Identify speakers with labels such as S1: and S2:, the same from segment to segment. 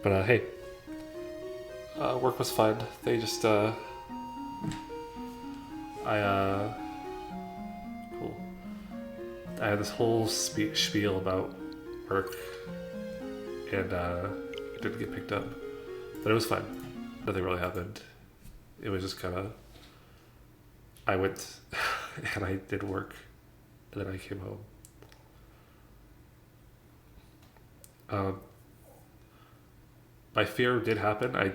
S1: But hey, work was fine. They just cool. I had this whole spiel about work, and it didn't get picked up, but it was fine. Nothing really happened. It was just kind of, I went and I did work, and then I came home. My fear did happen. I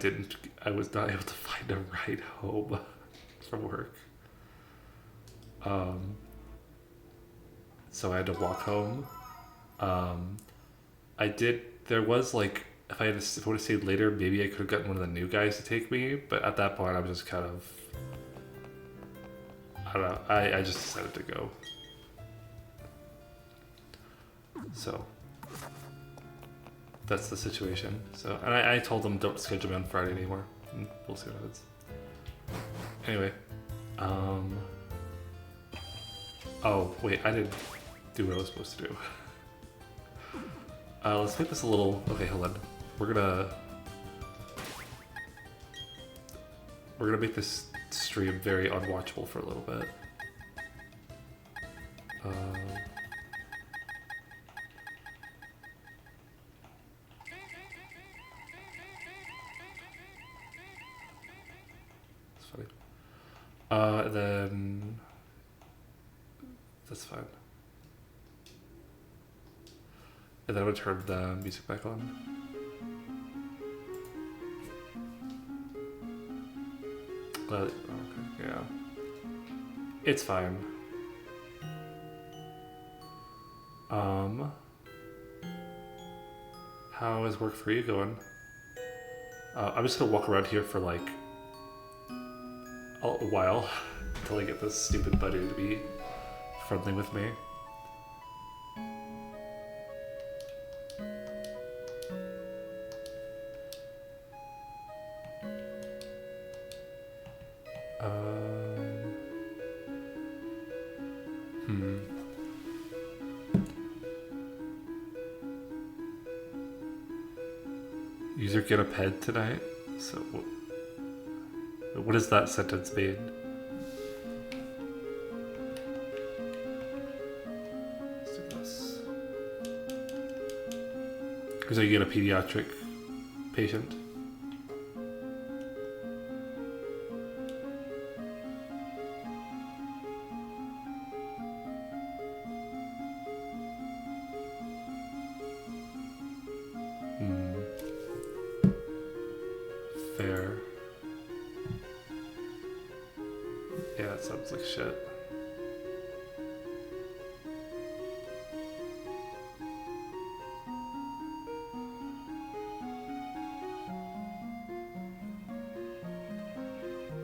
S1: was not able to find a ride home from work. So I had to walk home. There was like, if I would have stayed later, maybe I could have gotten one of the new guys to take me, but at that point I was just kind of, I don't know, I just decided to go. So, that's the situation. So, and I told them don't schedule me on Friday anymore, and we'll see what happens. Anyway, oh wait, I didn't do what I was supposed to do. Let's make this a little, okay, hold on. We're gonna make this stream very unwatchable for a little bit. It's funny. And then that's fine. And then I'm gonna turn the music back on. Okay, yeah. It's fine. How is work for you going? I'm just gonna walk around here for like a while until I get this stupid Budew to be friendly with me. User get a ped tonight? So what does that sentence mean? Let's do this. Because you get a pediatric patient? Fair. Yeah, that sounds like shit.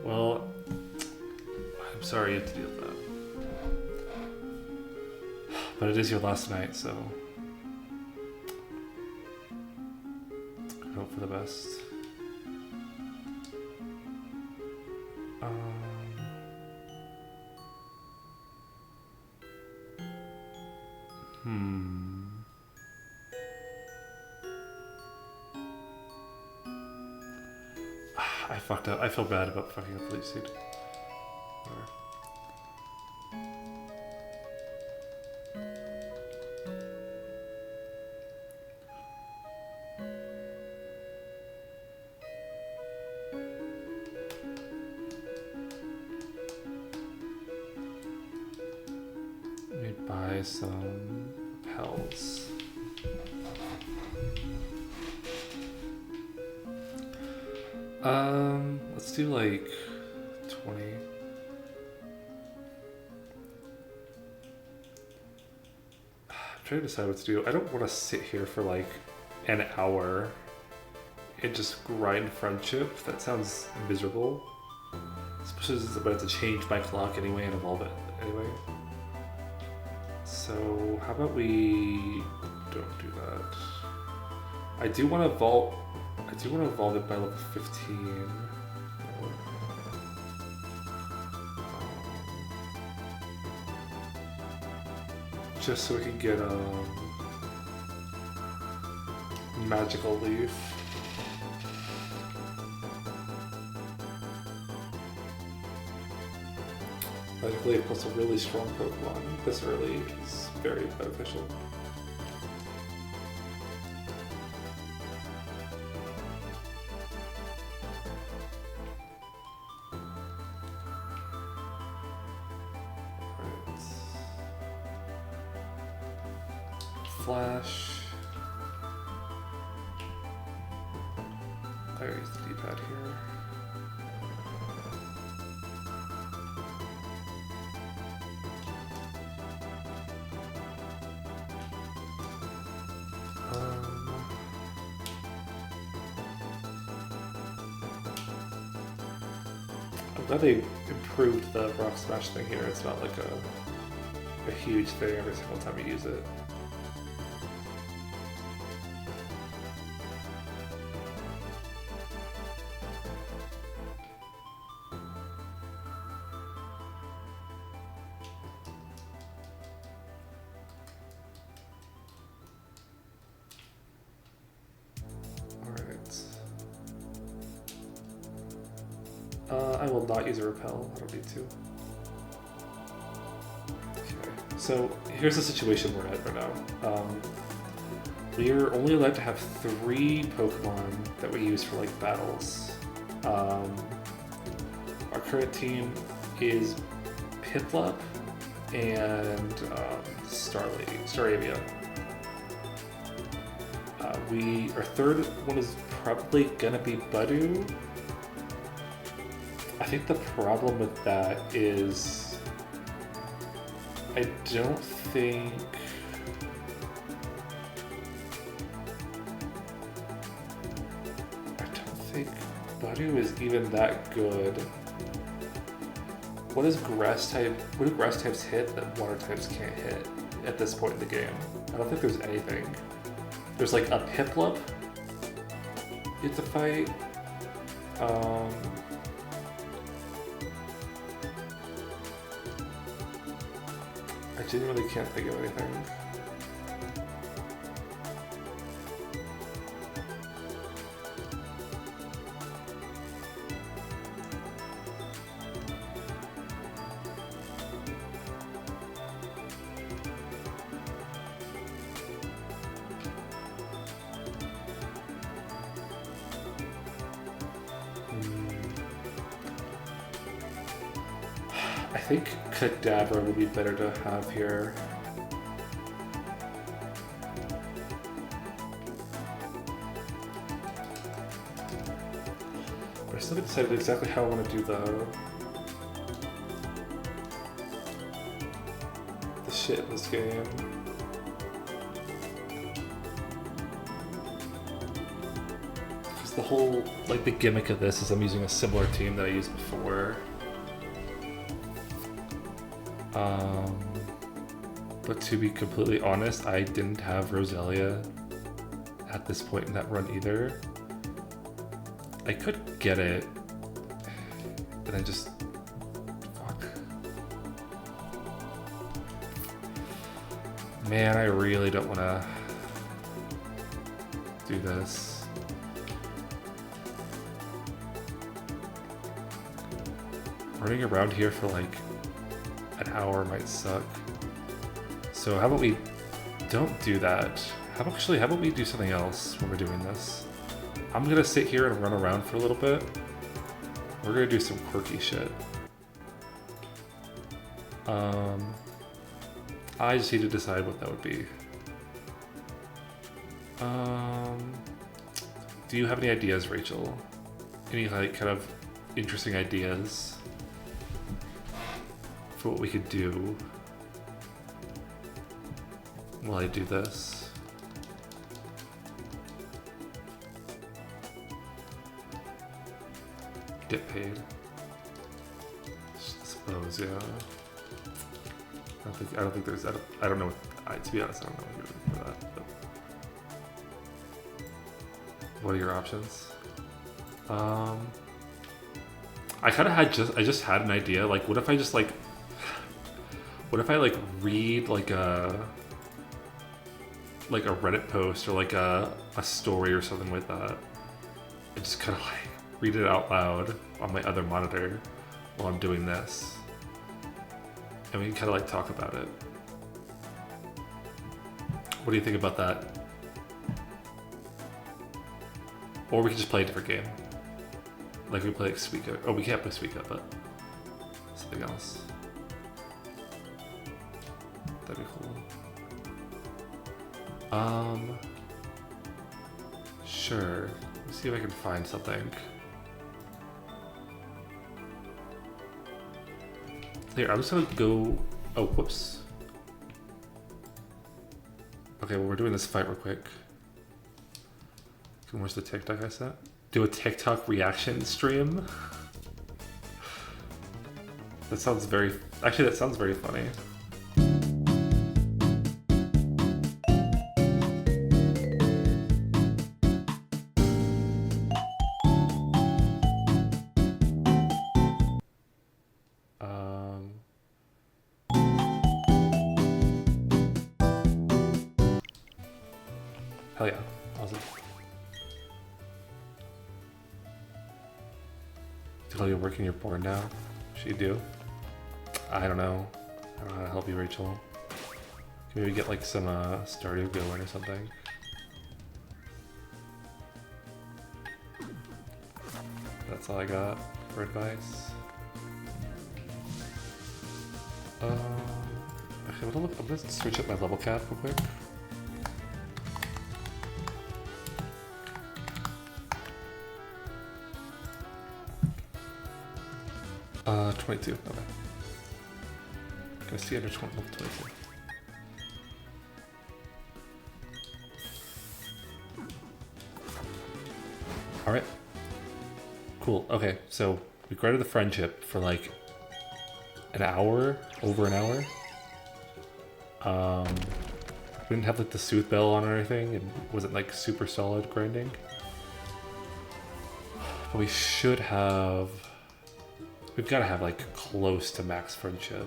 S1: Well, I'm sorry you have to deal with that. But it is your last night, so I hope for the best. I fucked up. I feel bad about fucking up Fleet Seed. Let me buy some pelts. Let's do like 20. I'm trying to decide what to do. I don't want to sit here for like an hour and just grind friendship. That sounds miserable. Especially since I'm about to change my clock anyway and evolve it anyway. So how about we don't do that. I do want to evolve it by level 15. Just so we can get a magical leaf. Magically plus a really strong Pokemon this early is very beneficial. Flash. I use the D-pad here. I'm glad they improved the Rock Smash thing here. It's not like a huge thing every single time you use it. I will not use a repel. I don't need to. Okay, so here's the situation we're at right now. We are only allowed to have 3 Pokemon that we use for like battles. Our current team is Piplup and Staravia. Our third one is probably gonna be Budew. I think the problem with that is I don't think Budew is even that good. What do grass types hit that water types can't hit at this point in the game? I don't think there's anything. There's like a Piplup you have to fight. I genuinely can't think of anything. I think Kadabra would be better to have here. I still haven't decided exactly how I want to do the shit in this game. Because the whole, like, the gimmick of this is I'm using a similar team that I used before. But to be completely honest, I didn't have Roselia at this point in that run either. I could get it, and then just fuck. Man, I really don't want to do this. Running around here for like an hour might suck. So how about we don't do that? How about we do something else when we're doing this? I'm gonna sit here and run around for a little bit. We're gonna do some quirky shit. I just need to decide what that would be. Do you have any ideas, Rachel? Any like kind of interesting ideas for what we could do while I do this? Get paid. I suppose, yeah. I don't think there's. I don't know. To be honest, I don't know what you're doing for that. But what are your options? I kind of had I just had an idea. Like, what if I just like, what if I like read like a Reddit post or like a story or something like that, and just kind of like read it out loud on my other monitor while I'm doing this. and we can kind of like talk about it. What do you think about that? Or we can just play a different game. Like we play like Suika. Oh, we can't play Suika, but something else. That'd be cool. Sure. Let's see if I can find something. Here, I'm just gonna go. Oh, whoops. Okay, well, we're doing this fight real quick. Where's the TikTok I sent? Do a TikTok reaction stream? That sounds very... Actually, that sounds very funny. Hell yeah. Awesome. Tell you're working your board now? Should you do? I don't know. I don't know how to help you, Rachel. Can maybe get like some Stardew going or something? That's all I got for advice. Okay, I'm gonna switch up my level cap real quick. Uh, 22, okay. Can I see under 22? Alright. Cool, okay, so we granted the friendship for like an hour, over an hour. We didn't have like the sooth bell on or anything, and wasn't like super solid grinding. But we should have... We've got to have like close to max friendship.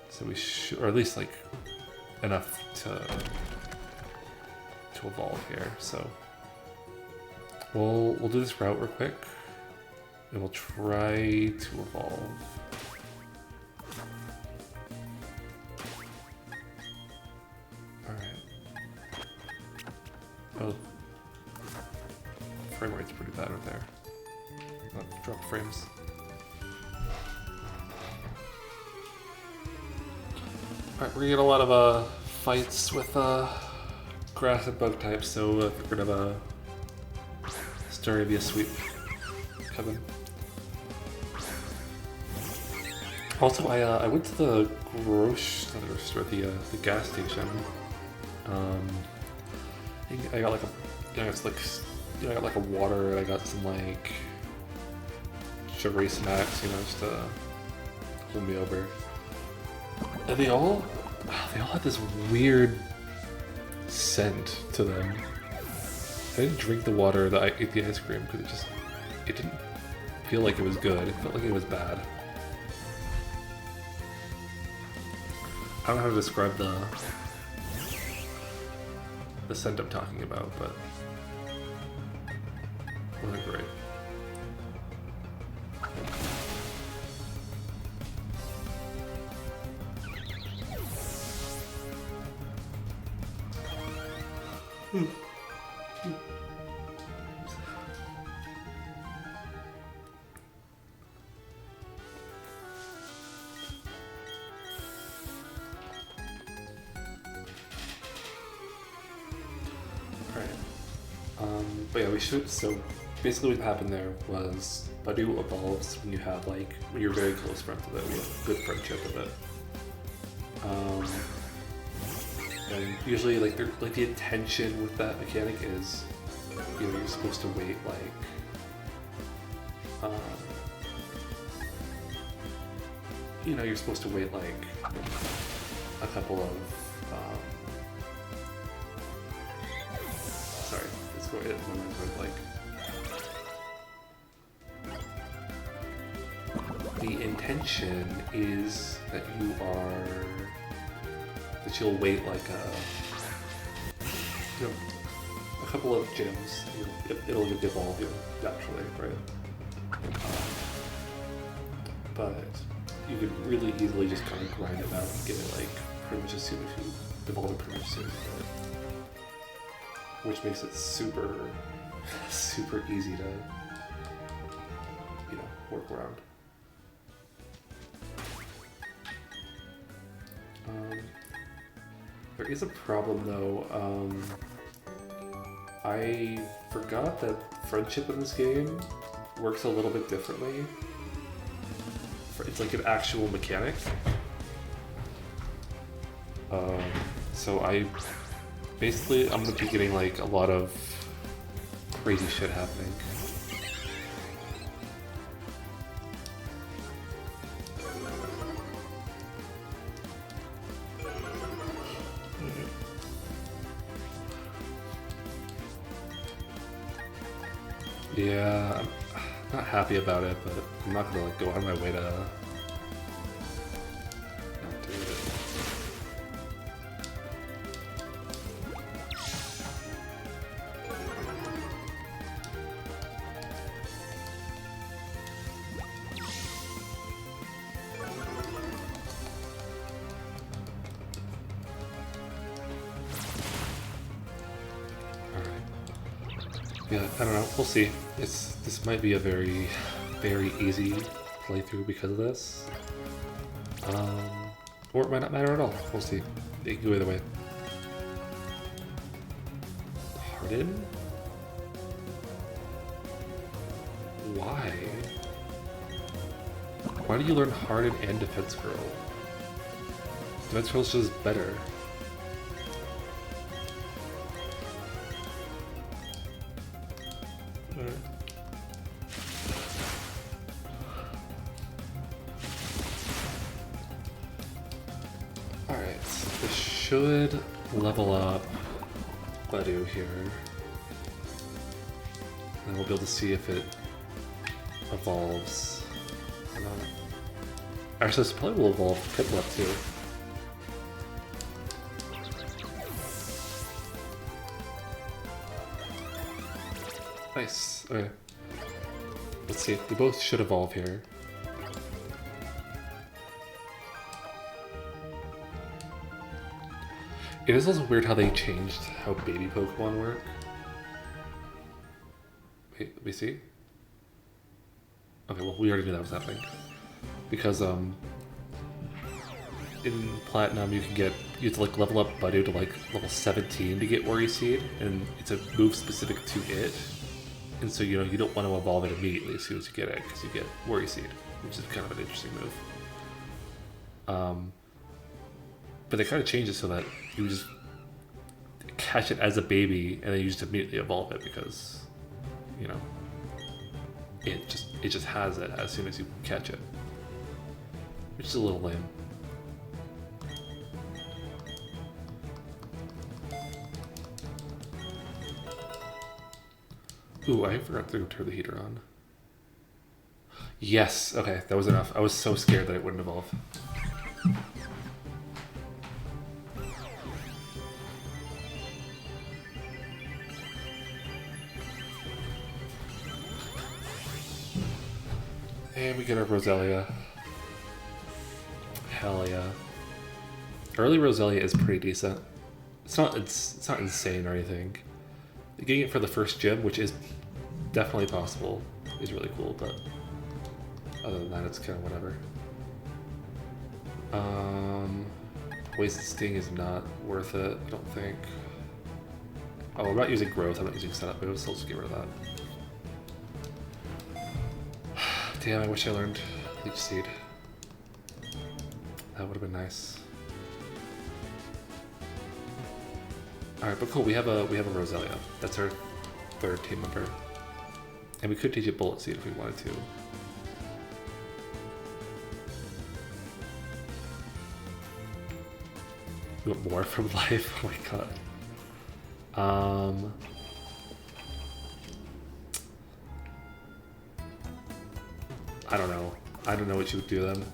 S1: So we should, or at least like enough to evolve here. So we'll do this route real quick, and we'll try to evolve. All right. Oh, frame rate's pretty bad right there. Drop frames. Alright, we're gonna get a lot of fights with grass and bug types, so we're gonna Story via sweep coming. Also, I went to the grocery store, the gas station. I got like a, it's like, I got like a water, and I got some like sugary snacks, just to hold me over. And they all had this weird scent to them. I didn't drink the water, I ate the ice cream because it didn't feel like it was good. It felt like it was bad. I don't know how to describe the scent I'm talking about, but it wasn't great. But yeah, we should. So basically, what happened there was Budew evolves when you have when you're very close friends with it, we have good friendship with it. And usually, the intention with that mechanic is, you're supposed to wait you're supposed to wait a couple of sorry, it's going the intention is that you'll wait a couple of gyms. It'll evolve you naturally, right? But you could really easily just kind of grind it out and get it like pretty much as soon as you evolve it pretty much as soon as you get it. Which makes it super, super easy to, you know, work around. There is a problem though. I forgot that friendship in this game works a little bit differently. It's like an actual mechanic. So I'm gonna be getting like a lot of crazy shit happening. Yeah, I'm not happy about it, but I'm not gonna like go out of my way to not do it. Yeah, I don't know. We'll see. This might be a very, very easy playthrough because of this. Or it might not matter at all. We'll see. It can go either way. Harden? Why? Why do you learn Harden and Defense Curl? Defense Curl's just better. Alright, so this should level up Budew here. And we'll be able to see if it evolves or not. Actually, this probably will evolve Piplup too. Nice. Okay. Let's see. We both should evolve here. It is also weird how they changed how baby Pokemon work. Wait, let me see. Okay, well, we already knew that was happening. Because, in Platinum, you have to, like, level up Budew to, like, level 17 to get Worry Seed, and it's a move specific to it. And so, you know, you don't want to evolve it immediately as soon as you get it, because you get Worry Seed, which is kind of an interesting move. But they kind of changed it so that you just catch it as a baby, and then you just immediately evolve it, because, you know, it just has it as soon as you catch it. Which is a little lame. Ooh, I forgot to turn the heater on. Yes, okay, that was enough. I was so scared that it wouldn't evolve. And we get our Roselia. Hell yeah. Early Roselia is pretty decent. It's not insane or anything. Getting it for the first gym, which is definitely possible, is really cool, but other than that, it's kind of whatever. Wasted Sting is not worth it, I don't think. Oh, I'm not using Growth, I'm not using Setup moves, so I'll just get rid of that. Damn, I wish I learned Leech Seed. That would have been nice. Alright, but cool, we have a Roselia. That's our third team member. And we could teach it Bullet Seed if we wanted to. You want more from life? Oh my god. I don't know. I don't know what you would do then.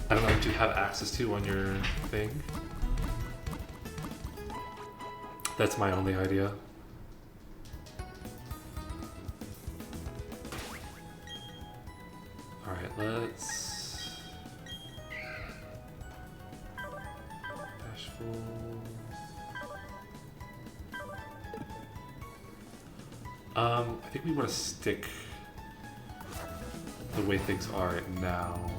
S1: I don't know what you have access to on your thing. That's my only idea. Alright, let's... Bashful... I think we want to stick the way things are right now.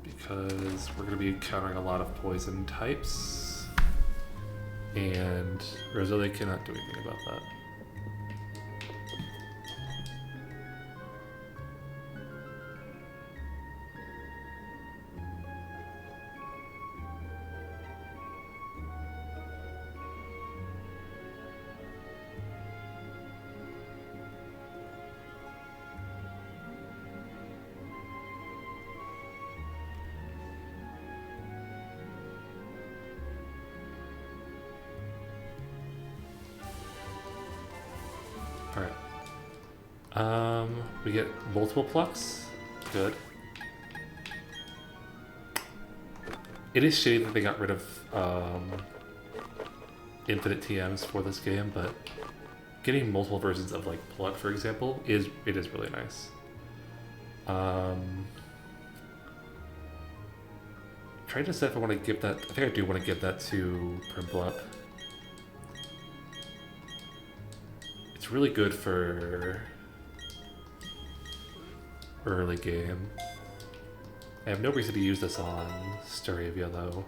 S1: Because we're going to be encountering a lot of poison types. And Rosalie cannot do anything about that. We get multiple plucks. Good. It is shitty that they got rid of infinite TMs for this game, but getting multiple versions of like pluck, for example, is really nice. Trying to decide if I want to give that. I think I do want to give that to Primblup. It's really good for early game. I have no reason to use this on Staravia though.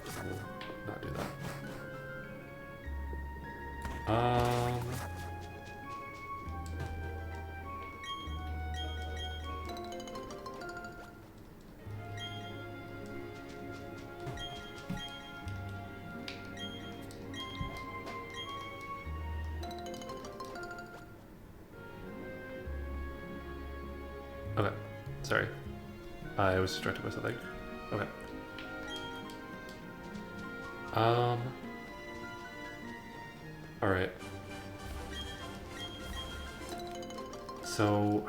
S1: I'll not do that. Okay, sorry. I was distracted by something. Okay. Alright. So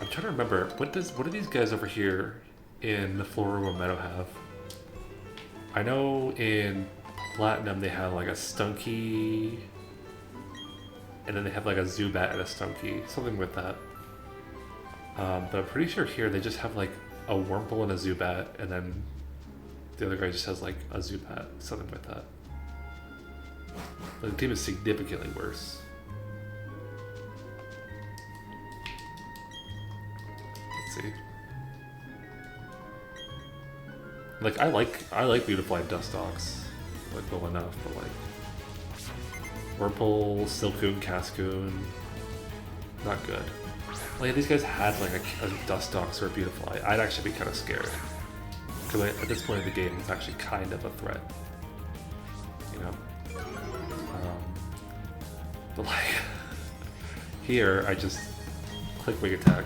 S1: I'm trying to remember, what do these guys over here in the Floroma Meadow have? I know in Platinum they have like a Stunky, and then they have like a Zubat and a Stunky, something with that. But I'm pretty sure here they just have like a Wurmple and a Zubat, and then the other guy just has like a Zubat, something with that. But the team is significantly worse. Let's see. Like I like Beautifly Dustox, like well enough, but like Wurmple, Silcoon, Cascoon, not good. Like if these guys had like a Dustox or a Beautifly, I'd actually be kind of scared. Because at this point in the game, it's actually kind of a threat. You know? But like, here I just click Wing Attack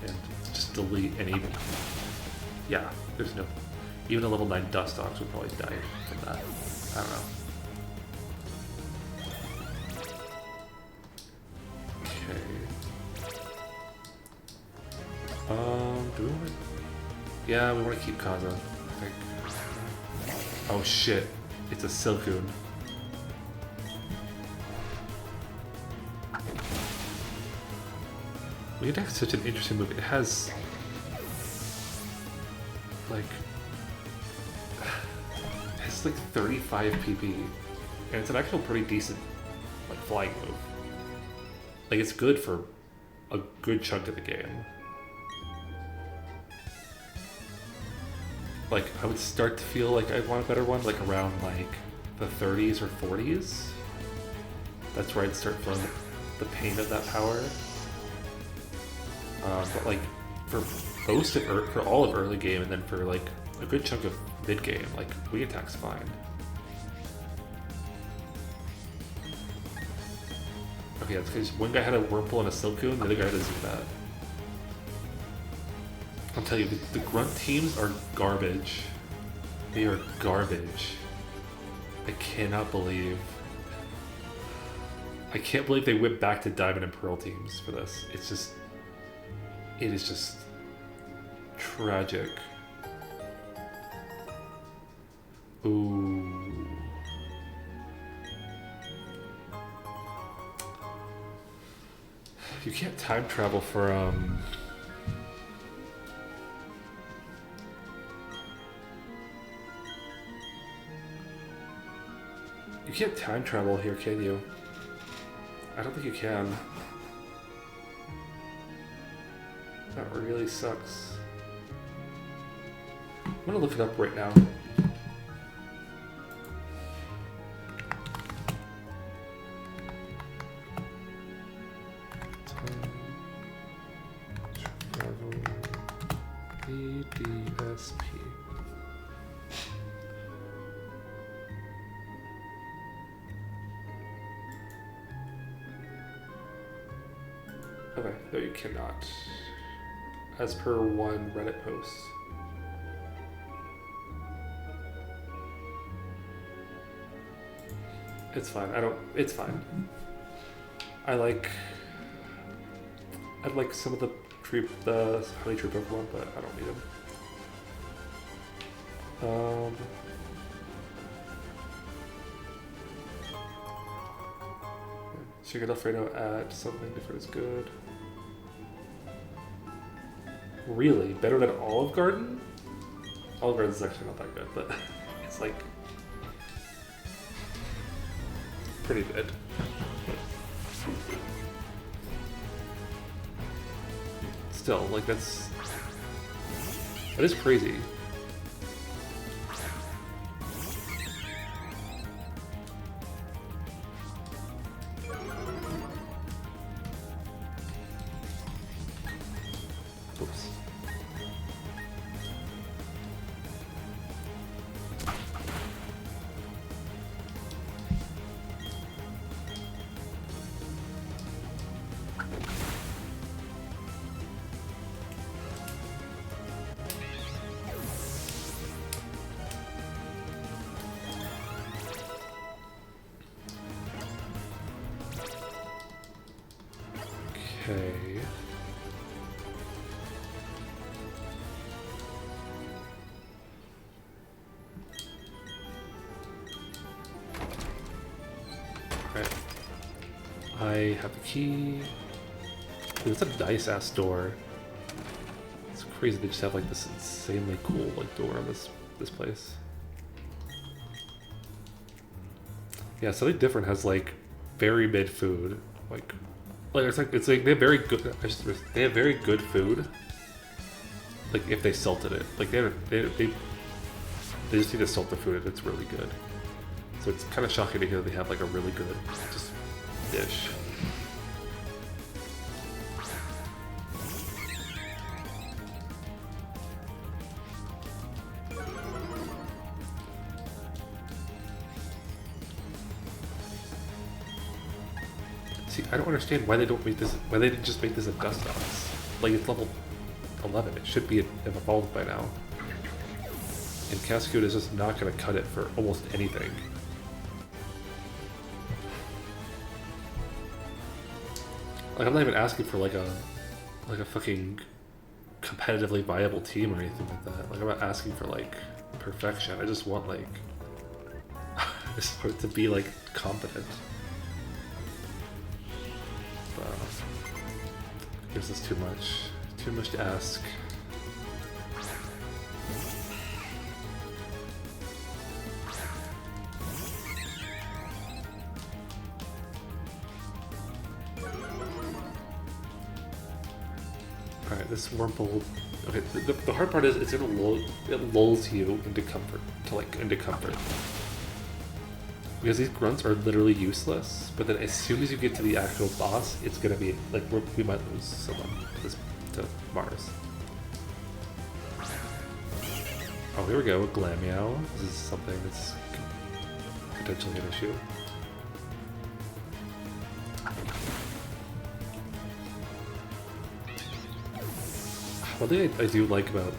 S1: and just delete, and even, yeah, there's no, even a level 9 Dustox would probably die from that. I don't know. Do we want to... Yeah, we want to keep Kaza, I think. Oh shit, it's a Silcoon. Wing Attack is such an interesting move. It has... like... it has like 35 PP. And it's an actual pretty decent, like, flying move. Like, it's good for a good chunk of the game. Like, I would start to feel like I'd want a better one, like around like the 30s or 40s. That's where I'd start feeling the pain of that power. But like for most of for all of early game, and then for like a good chunk of mid game, like Wing Attack's fine. Okay, that's because one guy had a Wurmple and a Silcoon, the other guy had a Zubat. I'll tell you, the grunt teams are garbage. They are garbage. I cannot believe they went back to Diamond and Pearl teams for this. It's just, it is just tragic. Ooh. You can't time travel for You can't time travel here, can you? I don't think you can. That really sucks. I'm gonna look it up right now. Time travel ADSP. Okay, no, you cannot. As per one Reddit post. It's fine. It's fine. I'd like some of the honey tree Pokemon, but I don't need them. Sugar Alfredo add something different is good. Really? Better than Olive Garden? Olive Garden is actually not that good, but it's like pretty good. Still, like that is crazy. Oops. Okay. Alright. I have the key. Dude, it's a nice ass door. It's crazy they just have like this insanely cool like door on this place. Yeah, something different has like very mid food. Like it's like they have very good food. Like if they salted it. Like they just need to salt the food and it's really good. So it's kind of shocking to hear they have like a really good just dish. See, I don't understand why they don't make this. Why they didn't just make this a Dustox? Like it's level 11. It should be evolved by now. And Cascade is just not going to cut it for almost anything. Like I'm not even asking for like a fucking competitively viable team or anything like that. Like I'm not asking for like perfection. I just want like I just want it to be like competent. This is too much to ask. Alright, this Wurmple. Okay, the hard part is it lulls you into comfort, Because these grunts are literally useless, but then as soon as you get to the actual boss, it's gonna be like we might lose someone to Mars. Oh, here we go, Glameow. This is something that's potentially an issue. One thing I do like about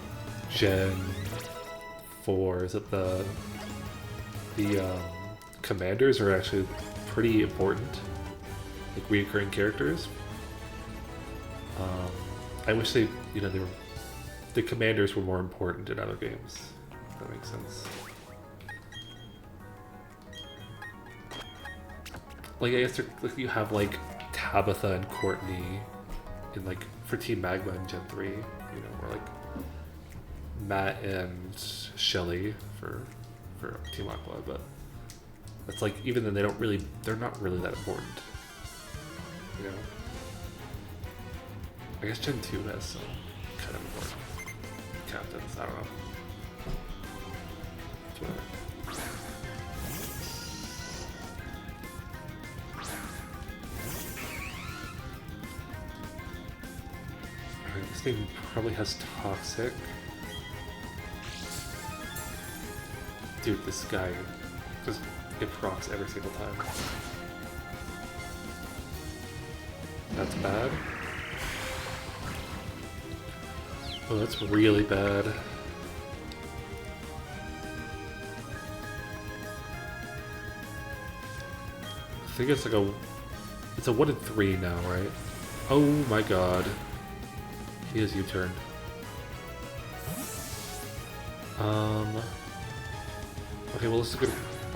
S1: Gen 4 is that the commanders are actually pretty important, like reoccurring characters. I wish the commanders were more important in other games. If that makes sense. Like I guess you have like Tabitha and Courtney in like for Team Magma in Gen 3, you know, or like Matt and Shelly for Team Aqua, but it's like even then they're not really that important. You know? I guess Gen 2 has some kind of important captains, I don't know. Whatever. Alright, this thing probably has Toxic. Dude, this guy just it procs every single time. That's bad. Oh, that's really bad. I think it's like it's a 1 in 3 now, right? Oh my god. He has U-turned. Okay, well this is a good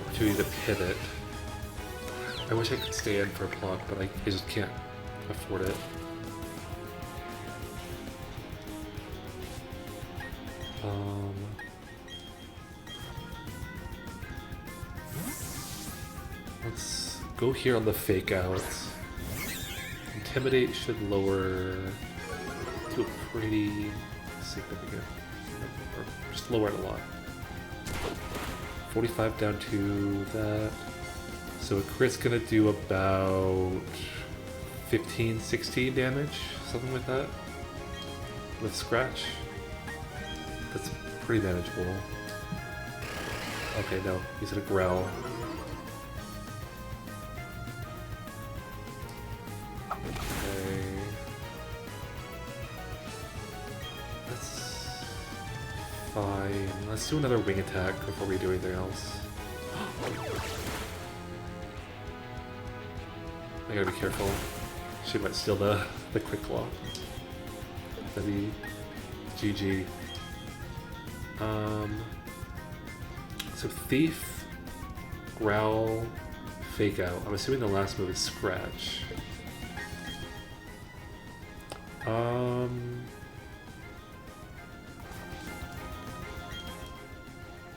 S1: opportunity to pivot. I wish I could stay in for a block, but I just can't afford it. Let's go here on the fake outs. Intimidate should lower to a pretty significant, or just lower it a lot. 45 down to that. So a crit's gonna do about 15, 16 damage, something like that. With Scratch. That's pretty manageable. Okay, no, he's gonna growl. Okay. That's fine. Let's do another wing attack before we do anything else. I gotta be careful. She might steal the quick claw. That'd be GG. So Thief, Growl, Fake Out. I'm assuming the last move is Scratch.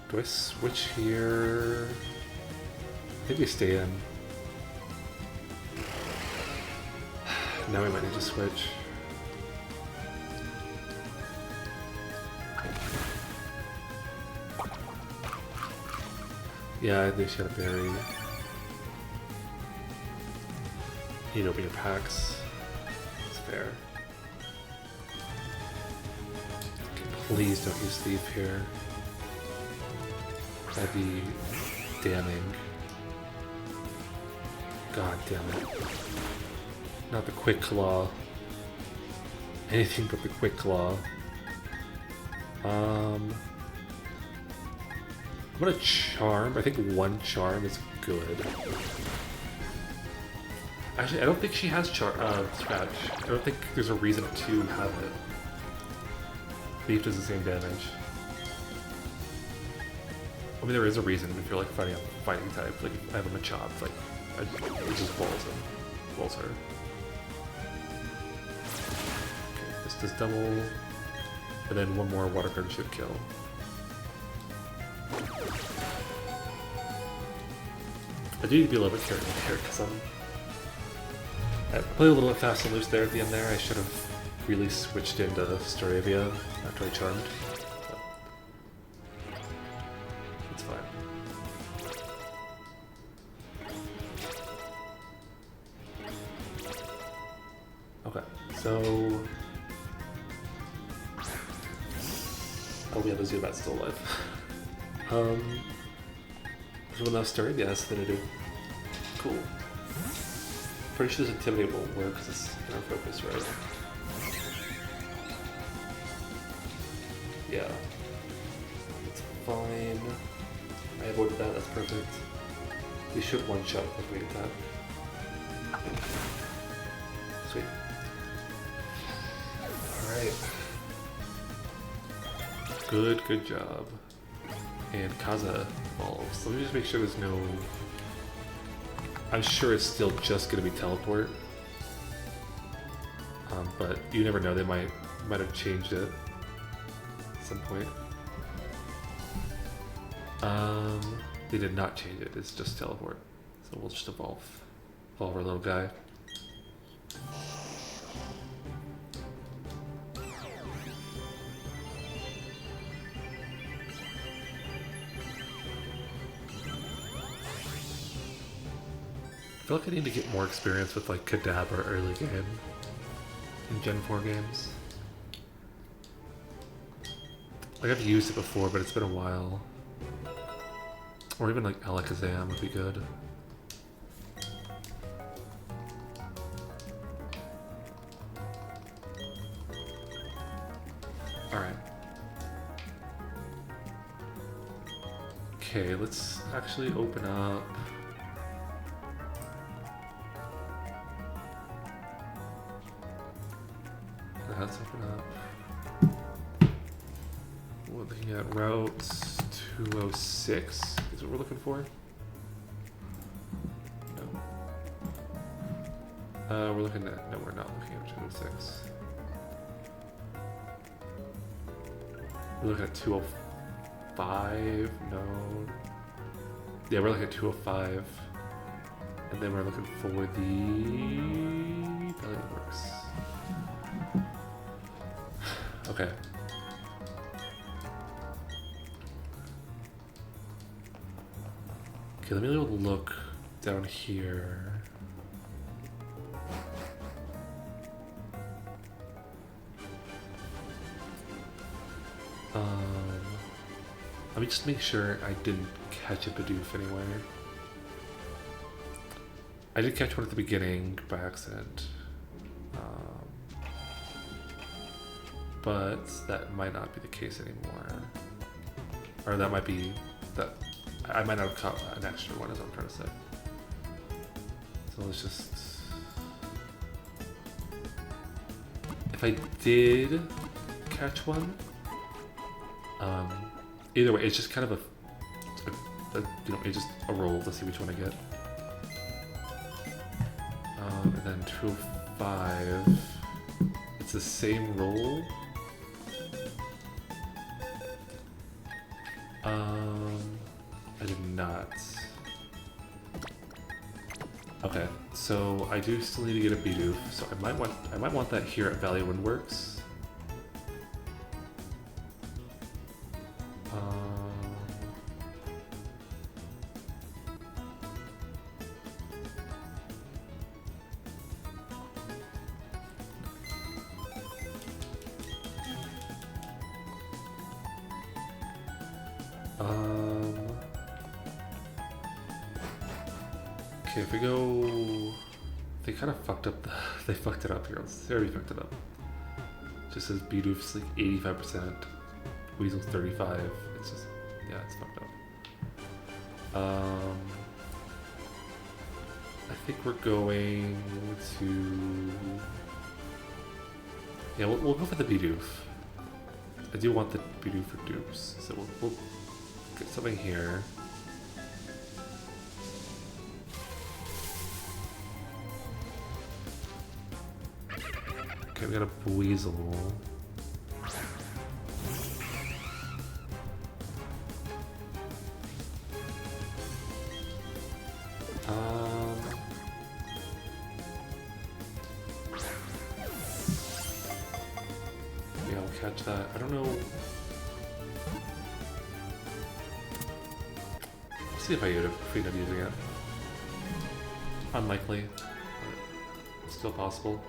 S1: Do I switch here? I think we stay in. Now we might need to switch. Yeah, I think she had a berry. You need to open your packs. It's fair. Okay, please don't use Thief here. That'd be damning. God damn it. Not the Quick Claw. Anything but the Quick Claw. I'm gonna Charm. I think 1 Charm is good. Actually, I don't think she has Scratch. I don't think there's a reason to have it. Thief does the same damage. I mean, there is a reason if you're like fighting a fighting type. Like, I have a Machop, like, it just walls her. Okay, this does double, and then 1 more Water Card should kill. I do need to be a little bit careful here because I played a little bit fast and loose there at the end there. I should have really switched into Staravia after I charmed. But it's fine. Okay, so oh yeah, the Zubat's still alive. Does one now stirring? Yes, then I do. Cool. Pretty sure this Intimidate won't work because it's in our focus, right? Yeah. It's fine. I avoided that, that's perfect. We should one-shot with wing attack. Sweet. Alright. Good job. And Kaza evolves. Let me just make sure there's no... I'm sure it's still just going to be teleport. But you never know, they might have changed it at some point. They did not change it, it's just teleport. So we'll just evolve our little guy. I feel like I need to get more experience with like Kadabra early game in Gen 4 games. Like I've used it before, but it's been a while. Or even like Alakazam would be good. Alright. Okay, let's actually open up. Let's open up. We're looking at Route 206 is what we're looking for. No. We're looking at, no, we're not looking at 206. We're looking at 205, no. Yeah, we're looking at 205. And then we're looking for the Belly Works. Okay. Okay, let me look down here. Let me just make sure I didn't catch a Budew anywhere. I did catch one at the beginning by accident. But that might not be the case anymore. Or that might be, that I might not have caught an extra one, is what I'm trying to say. So let's just, if I did catch one, either way, it's just kind of a you know, it's just a roll to see which one I get. And then 205, it's the same roll. I did not. Okay, so I do still need to get a Budew, so I might want that here at Valley Windworks. Okay, if we go, they kind of fucked up. They fucked it up here. They already fucked it up. Just says Budew like 85%, Weasel's 35. It's just, yeah, it's fucked up. I think we're going to, yeah, we'll go for the Budew. I do want the Budew for dupes, so we'll get something here. Okay, we got a Weasel. Yeah, I'll catch that. I don't know. Let's see if I end up using it. Unlikely, but still possible.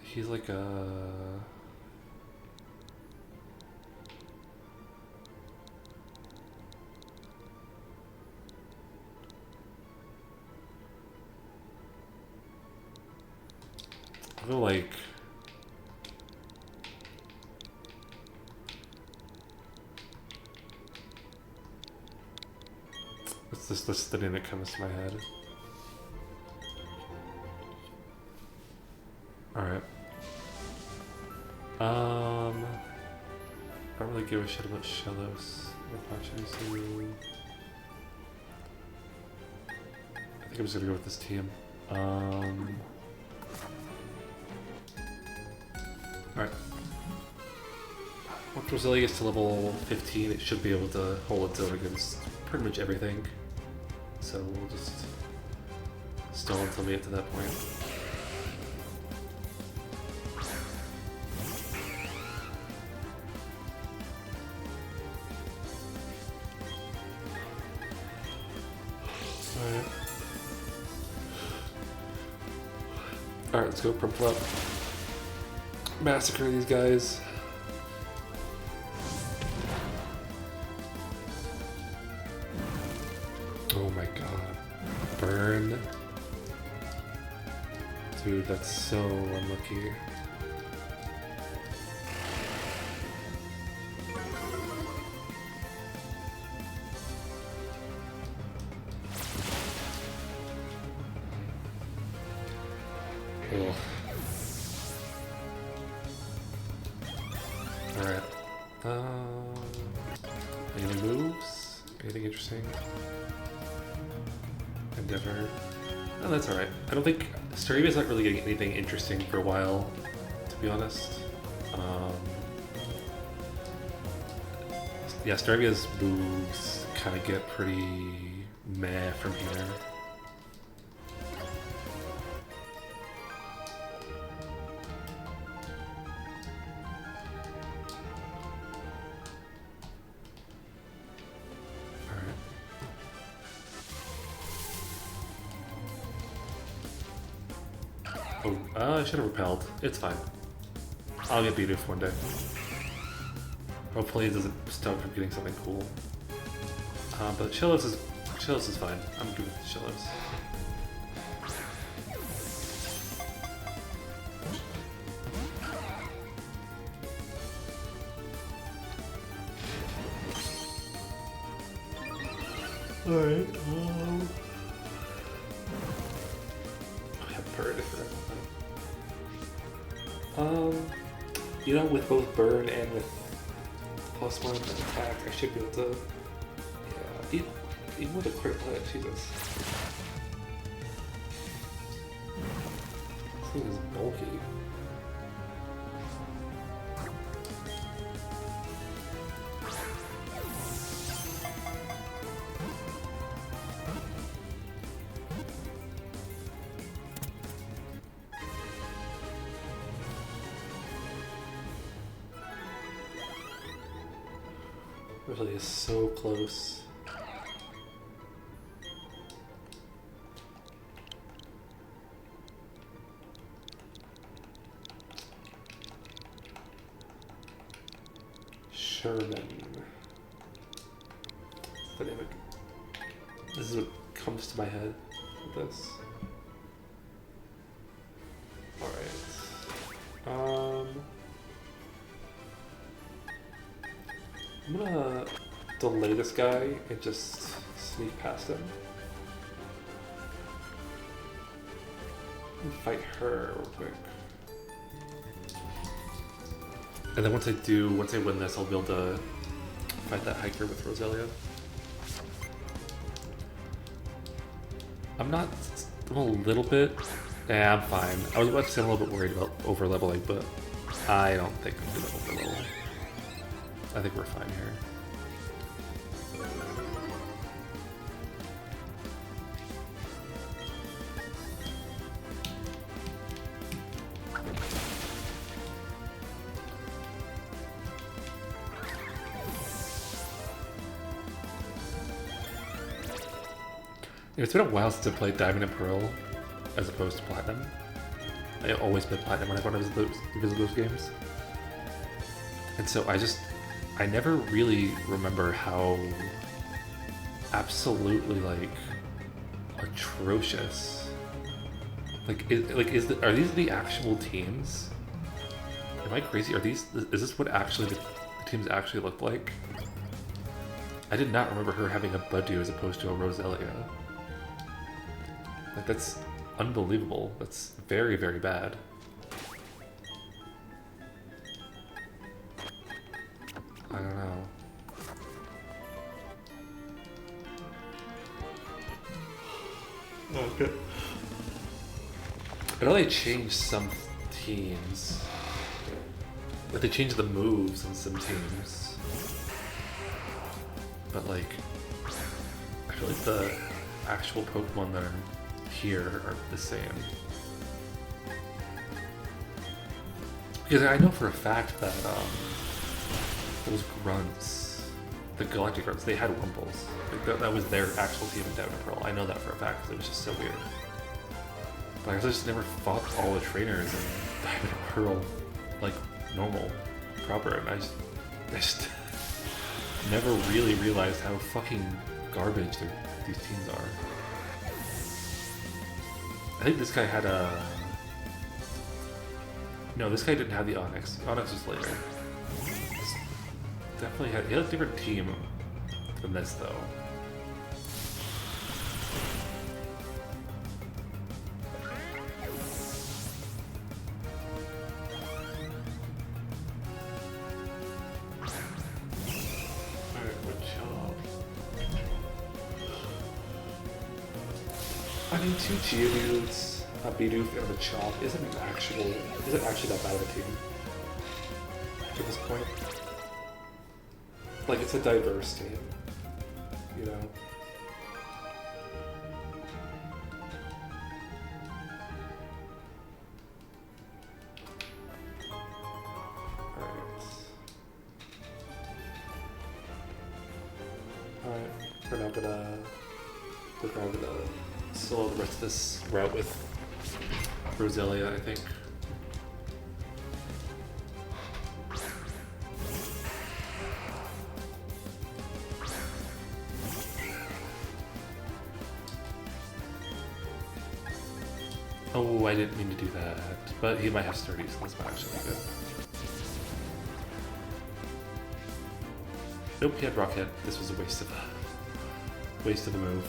S1: He's like a... I feel like... This is the name that comes to my head. Alright. don't really give a shit about Shellos or Pachirisu. I think I'm just gonna go with this team. Alright. Once Roselia gets to level 15, it should be able to hold its own against pretty much everything. So we'll just stall until we get to that point. Alright, let's go Purple up. Massacre these guys. Oh my god. Burn. Dude, that's so unlucky. Ugh. Alright. Any moves? Anything interesting? Endeavor. Oh, that's alright. I don't think Staravia's not really getting anything interesting for a while, to be honest. Yeah, Staravia's moves kind of get pretty meh from here. Oh, I should have repelled. It's fine. I'll get Budew one day. Hopefully it doesn't stop from getting something cool. But Chillos is fine. I'm good with Chillos. Alright, I have Bird, I forgot about that. You know, with both Burn and with +1 attack, I should be able to... Yeah, even with a crit hit, Jesus. This thing is bulky. Really is so close. Sherman. That's the name of it. This is what comes to my head with this. Alright. I'm gonna delay this guy and just sneak past him. And fight her real quick. And then once I win this, I'll be able to fight that hiker with Roselia. I'm a little bit... Yeah, I'm fine. I was about to say I'm a little bit worried about over-leveling, but I don't think I'm gonna over-level. I think we're fine here. It's been a while since I played Diamond and Pearl as opposed to Platinum. I always played Platinum when I visit those games. And so I never really remember how absolutely, like, atrocious. Are these the actual teams? Am I crazy? Is this what actually the teams actually look like? I did not remember her having a Budew as opposed to a Roselia. Like, that's unbelievable. That's very, very bad. don't know. Okay. I know they changed some teams. Like they changed the moves on some teams. But like, I feel like the actual Pokemon that are here are the same. Because I know for a fact that those grunts, the Galactic grunts, they had Wumples. Like that was their actual team in Diamond and Pearl. I know that for a fact because it was just so weird. But I guess I just never fought all the trainers in Diamond and Pearl like normal, proper, and I just never really realized how fucking garbage these teams are. I think this guy had a... No, this guy didn't have the Onyx. Onyx was later. This definitely had... He had a different team than this, though. I mean, two Geodudes, a Budew, and a Chop isn't actually that bad of a team at this point. Like, it's a diverse team, you know? Alright, we're now gonna solo the rest of this route with Roselia, I think. Oh, I didn't mean to do that, but he might have sturdy, so this might actually be good. Nope, he had Rockhead. This was a waste of a move.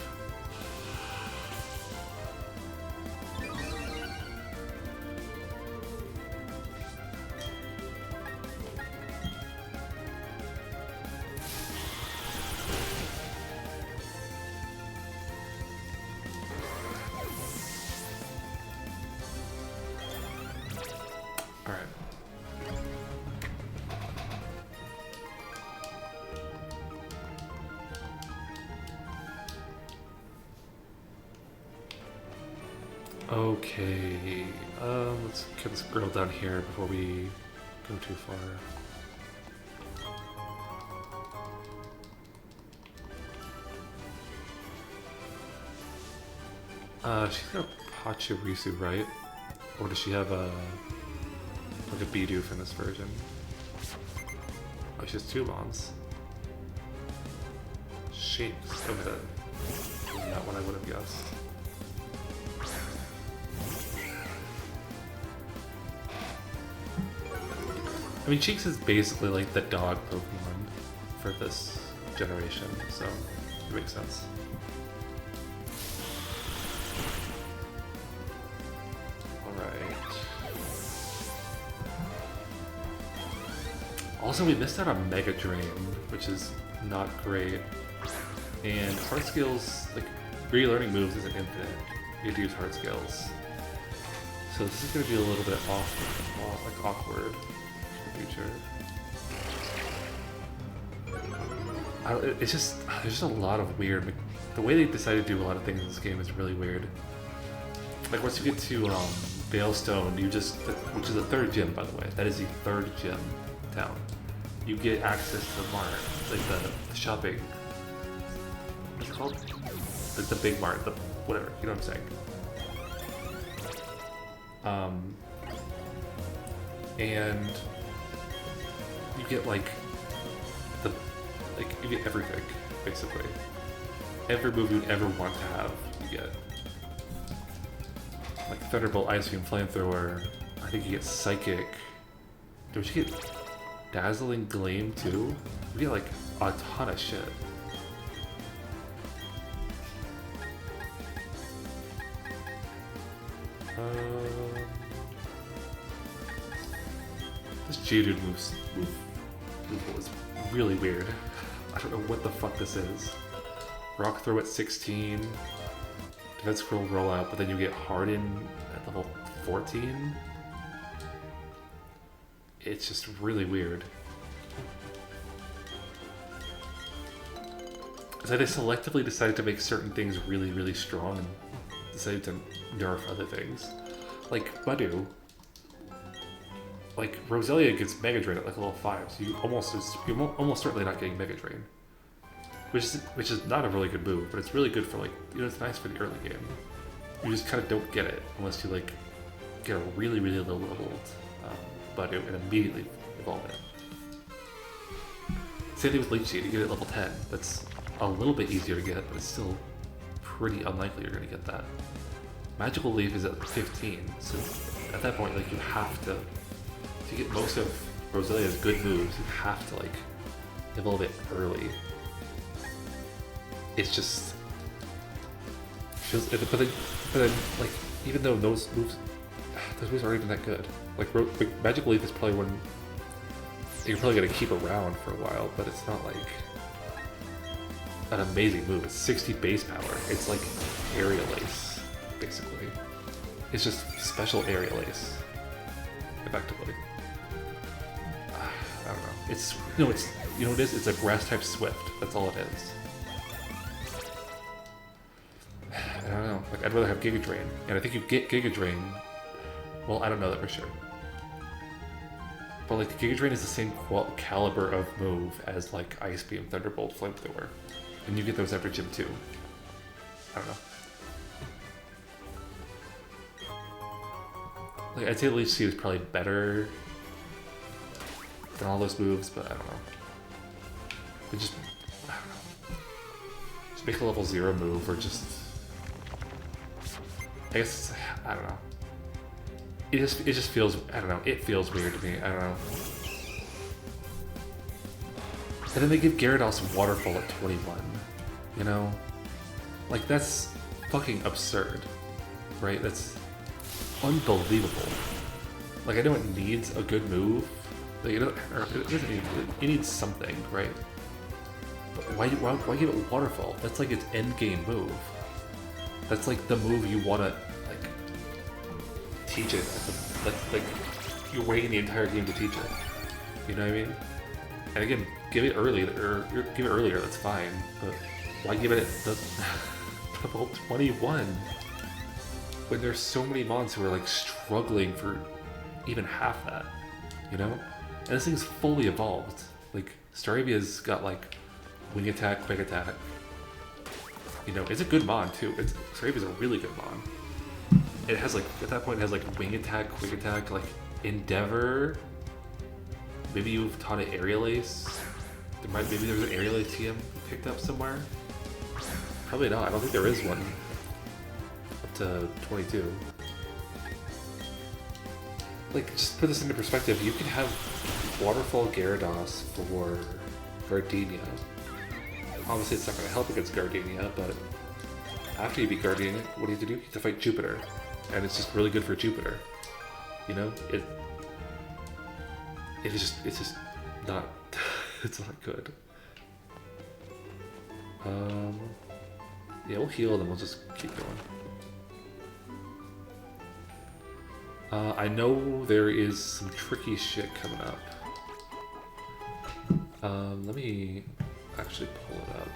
S1: Okay, let's get this girl down here before we go too far. She's got a Pachirisu, right? Or does she have a Budew from this version? Oh, she has two Mons. Shapes. Okay, that not what I would have guessed. I mean, Cheeks is basically like the dog Pokemon for this generation, so it makes sense. Alright. Also, we missed out on Mega Drain, which is not great. And Heart Skills, like, relearning moves isn't infinite. You have to use Heart Skills. So this is going to be a little bit awkward. Future. It's just, there's just a lot of weird, the way they decided to do a lot of things in this game is really weird. Like once you get to Veilstone, you just, which is the third gym by the way, that is the third gym town. You get access to the mart, like the shopping, what's it called? Like the big mart, the whatever, you know what I'm saying? And you get you get everything, basically. Every move you'd ever want to have, you get. Like Thunderbolt, Ice Beam, Flamethrower. I think you get Psychic. Don't you get Dazzling Gleam too? You get like a ton of shit. This Geodude move was really weird. I don't know what the fuck this is. Rock throw at 16. Defense scroll roll out, but then you get Harden at level 14. It's just really weird. It's like they selectively decided to make certain things really, really strong and decided to nerf other things. Like Budew, like Roselia gets Mega Drain at like level 5, so you're almost certainly not getting Mega Drain. Which is not a really good move, but it's really good for like, it's nice for the early game. You just kind of don't get it unless you like get a really, really low leveled Budew and immediately evolve it. Same thing with Leech Seed, you get it at level 10. That's a little bit easier to get, but it's still pretty unlikely you're going to get that. Magical Leaf is at 15, so at that point, like, you have to get most of Roselia's good moves, you have to, like, evolve it early. It's just feels, but then, like, even though those moves aren't even that good. Like Magical Leaf is probably one you're probably gonna keep around for a while, but it's not like an amazing move. It's 60 base power. It's like Aerial Ace, basically. It's just special Aerial Ace, effectively. I don't know. It's you know what it is? It's a grass type Swift. That's all it is. I don't know. Like, I'd rather have Giga Drain, and I think you get Giga Drain. Well, I don't know that for sure. But like, Giga Drain is the same caliber of move as like Ice Beam, Thunderbolt, Flamethrower, and you get those every gym too. I don't know. Like, I'd say Leech Seed is probably better than all those moves, but I don't know. I don't know. Just make a level 0 move, or just, I guess, I don't know. It just feels, I don't know, it feels weird to me, I don't know. And then they give Gyarados Waterfall at 21, you know? Like, that's fucking absurd, right? That's unbelievable. Like, I know it needs a good move, like, it doesn't need, it needs something, right? But why give it Waterfall? That's like its end game move. That's like the move you wanna, teach it. Like, you're waiting the entire game to teach it. You know what I mean? And again, give it early, or give it earlier, that's fine. But why give it at level 21 when there's so many mons who are like struggling for even half that? You know? And this thing's fully evolved. Like, Staravia's got like Wing Attack, Quick Attack. You know, it's a good mon too. Staravia's a really good mon. It has like, at that point, it has like Wing Attack, Quick Attack, like Endeavor. Maybe you've taught it Aerial Ace. Maybe there's an Aerial Ace TM picked up somewhere. Probably not. I don't think there is one up to 22. Like, just put this into perspective. You can have Waterfall Gyarados for Gardenia. Obviously, it's not going to help against Gardenia, but after you beat Gardenia, what do you have to do? You have to fight Jupiter. And it's just really good for Jupiter. You know? It's just not, it's not good. Yeah, we'll heal and then we'll just keep going. I know there is some tricky shit coming up. Let me actually pull it up.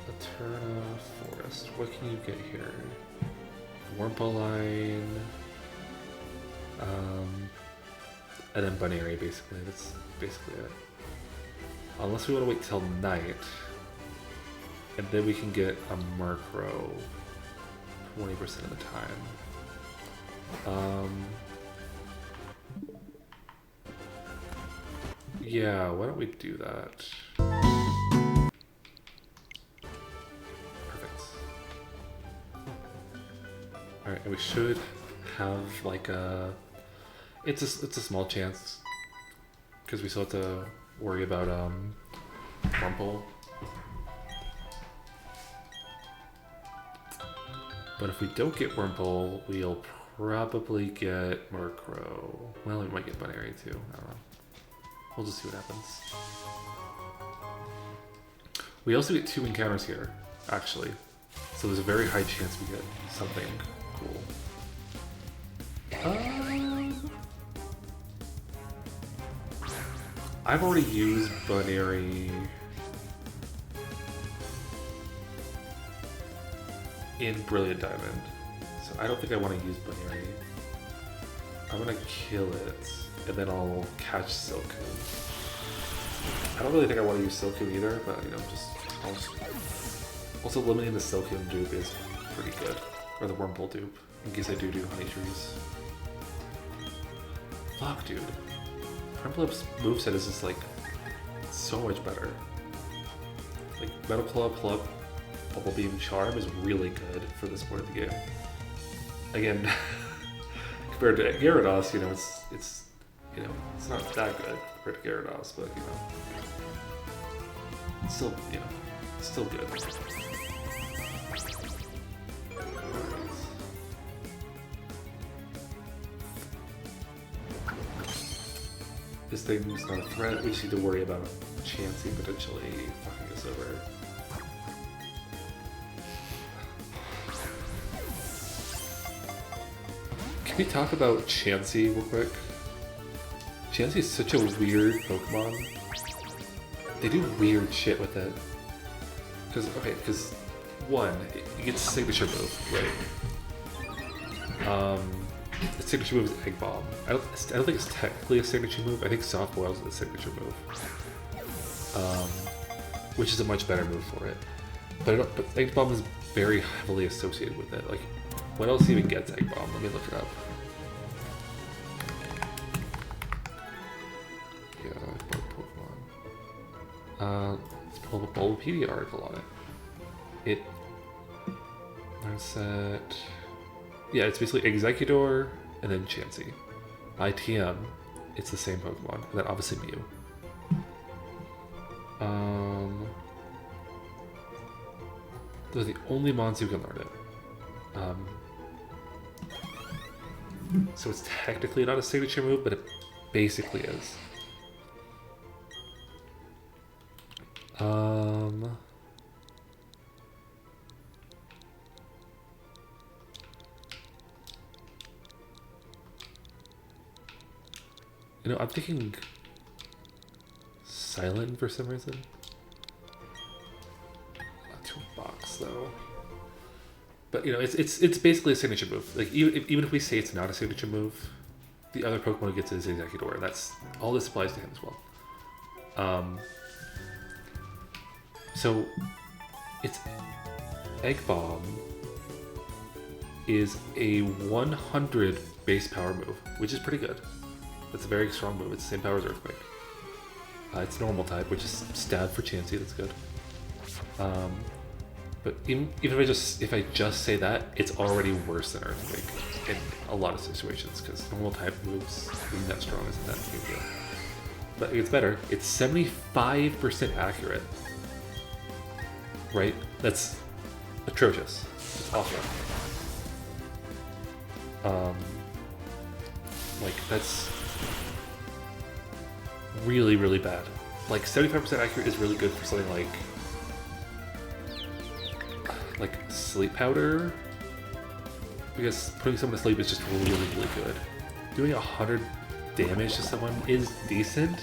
S1: Eterna Forest. What can you get here? Wurmple Line. And then Bunnery, basically. That's basically it. Unless we want to wait till night. And then we can get a Murkrow 20% of the time. Yeah, why don't we do that? Perfect. Alright, and we should have like a... It's a small chance. Because we still have to worry about Wurmple. But if we don't get Wurmple, we'll probably get Murkrow. Well, we might get Bunnery too, I don't know. We'll just see what happens. We also get 2 encounters here, actually. So there's a very high chance we get something cool. I've already used Binary in Brilliant Diamond, so I don't think I want to use Binary. I'm gonna kill it, and then I'll catch Silcoon. I don't really think I want to use Silcoon either, but you know, also limiting the Silcoon dupe is pretty good, or the Wormhole dupe, in case I do Honey Trees. Fuck, dude. Primplip's moveset is just like so much better. Like Metal Club, Bubble Beam, Charm is really good for this point of the game. Again, compared to Gyarados, you know, it's you know, it's not that good compared to Gyarados, but you know, it's still, you know, it's still good. This thing's not a threat. We just need to worry about Chansey potentially fucking us over. Can we talk about Chansey real quick? Chansey is such a weird Pokemon. They do weird shit with it. Because one, it gets a signature move, right? Its signature move is Egg Bomb. I don't think it's technically a signature move. I think Soft Boil is a signature move, which is a much better move for it. But Egg Bomb is very heavily associated with it. Like, what else even gets Egg Bomb? Let me look it up. Yeah, Pokemon. Let's pull up a Bulbapedia article on it. There's that. Yeah, it's basically Exeggutor and then Chansey. ITM, it's the same Pokemon, and then obviously Mew. Those are the only mons who can learn it. So it's technically not a signature move, but it basically is. You know, I'm thinking Silent for some reason. Not too box though. But you know, it's basically a signature move. Like even if we say it's not a signature move, the other Pokemon who gets it is Exeggutor. That's all this applies to him as well. So it's Egg Bomb is a 100 base power move, which is pretty good. It's a very strong move. It's the same power as Earthquake. It's normal type, which is stab for Chansey. That's good. But even if I just say that, it's already worse than Earthquake in a lot of situations because normal type moves being that strong isn't that big deal. But it's better. It's 75% accurate. Right? That's atrocious. It's awful. Like that's really, really bad. Like 75% accurate is really good for something like Sleep Powder, because putting someone to sleep is just really, really good. Doing 100 damage to someone is decent,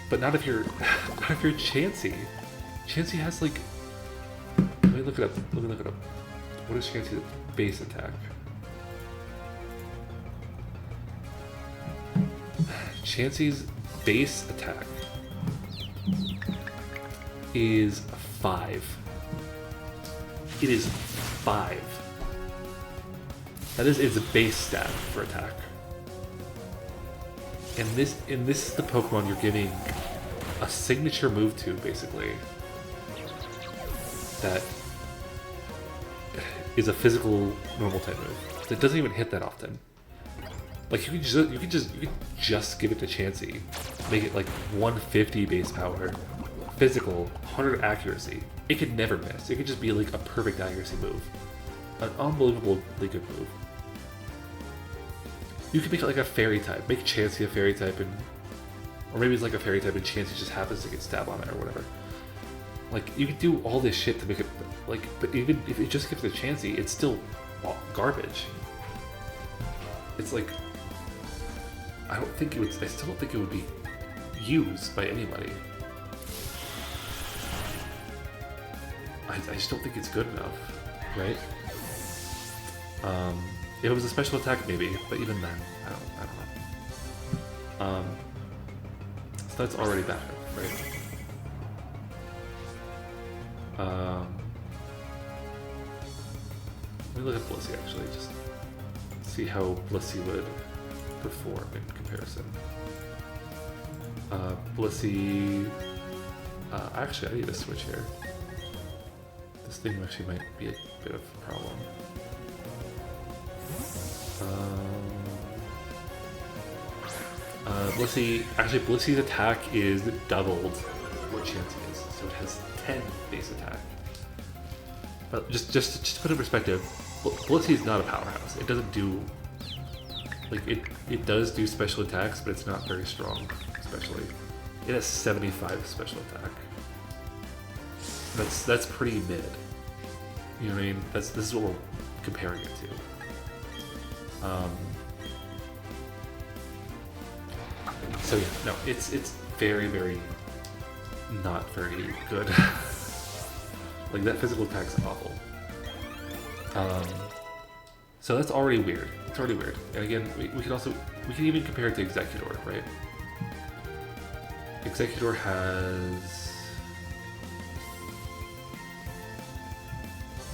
S1: but not if you're Chansey. Chansey has like, let me look it up. What is Chansey's base attack? Chansey's base attack is 5. It is 5. That is its base stat for attack. And this is the Pokemon you're giving a signature move to, basically. That is a physical normal type move. That doesn't even hit that often. Like you could just give it to Chansey, make it like 150 base power, physical, 100 accuracy. It could never miss. It could just be like a perfect accuracy move, an unbelievably good move. You could make it like a fairy type. Make Chansey a fairy type, and Or maybe it's like a fairy type and Chansey just happens to get stabbed on it or whatever. Like, you could do all this shit to make it, like, but even if it just gives it a Chansey, it's still garbage. It's like, I still don't think it would be used by anybody. I just don't think it's good enough, right? If it was a special attack, maybe, but even then, I don't know. So that's already bad, right? Let me look at Blissey actually, just see how Blissey would perform in comparison. Blissey, actually I need to switch here. This thing actually might be a bit of a problem. Blissey's attack is doubled what Chansey is, so it has 10 base attack. But just to put it in perspective, Blissey is not a powerhouse. It doesn't do, like, it does do special attacks, but it's not very strong, especially. It has 75 special attack. That's pretty mid. You know what I mean? This is what we're comparing it to. So yeah, no, it's very, very not very good. Like, that physical attack's awful. So that's already weird. It's already weird. And again, we can even compare it to Executor, right? Executor has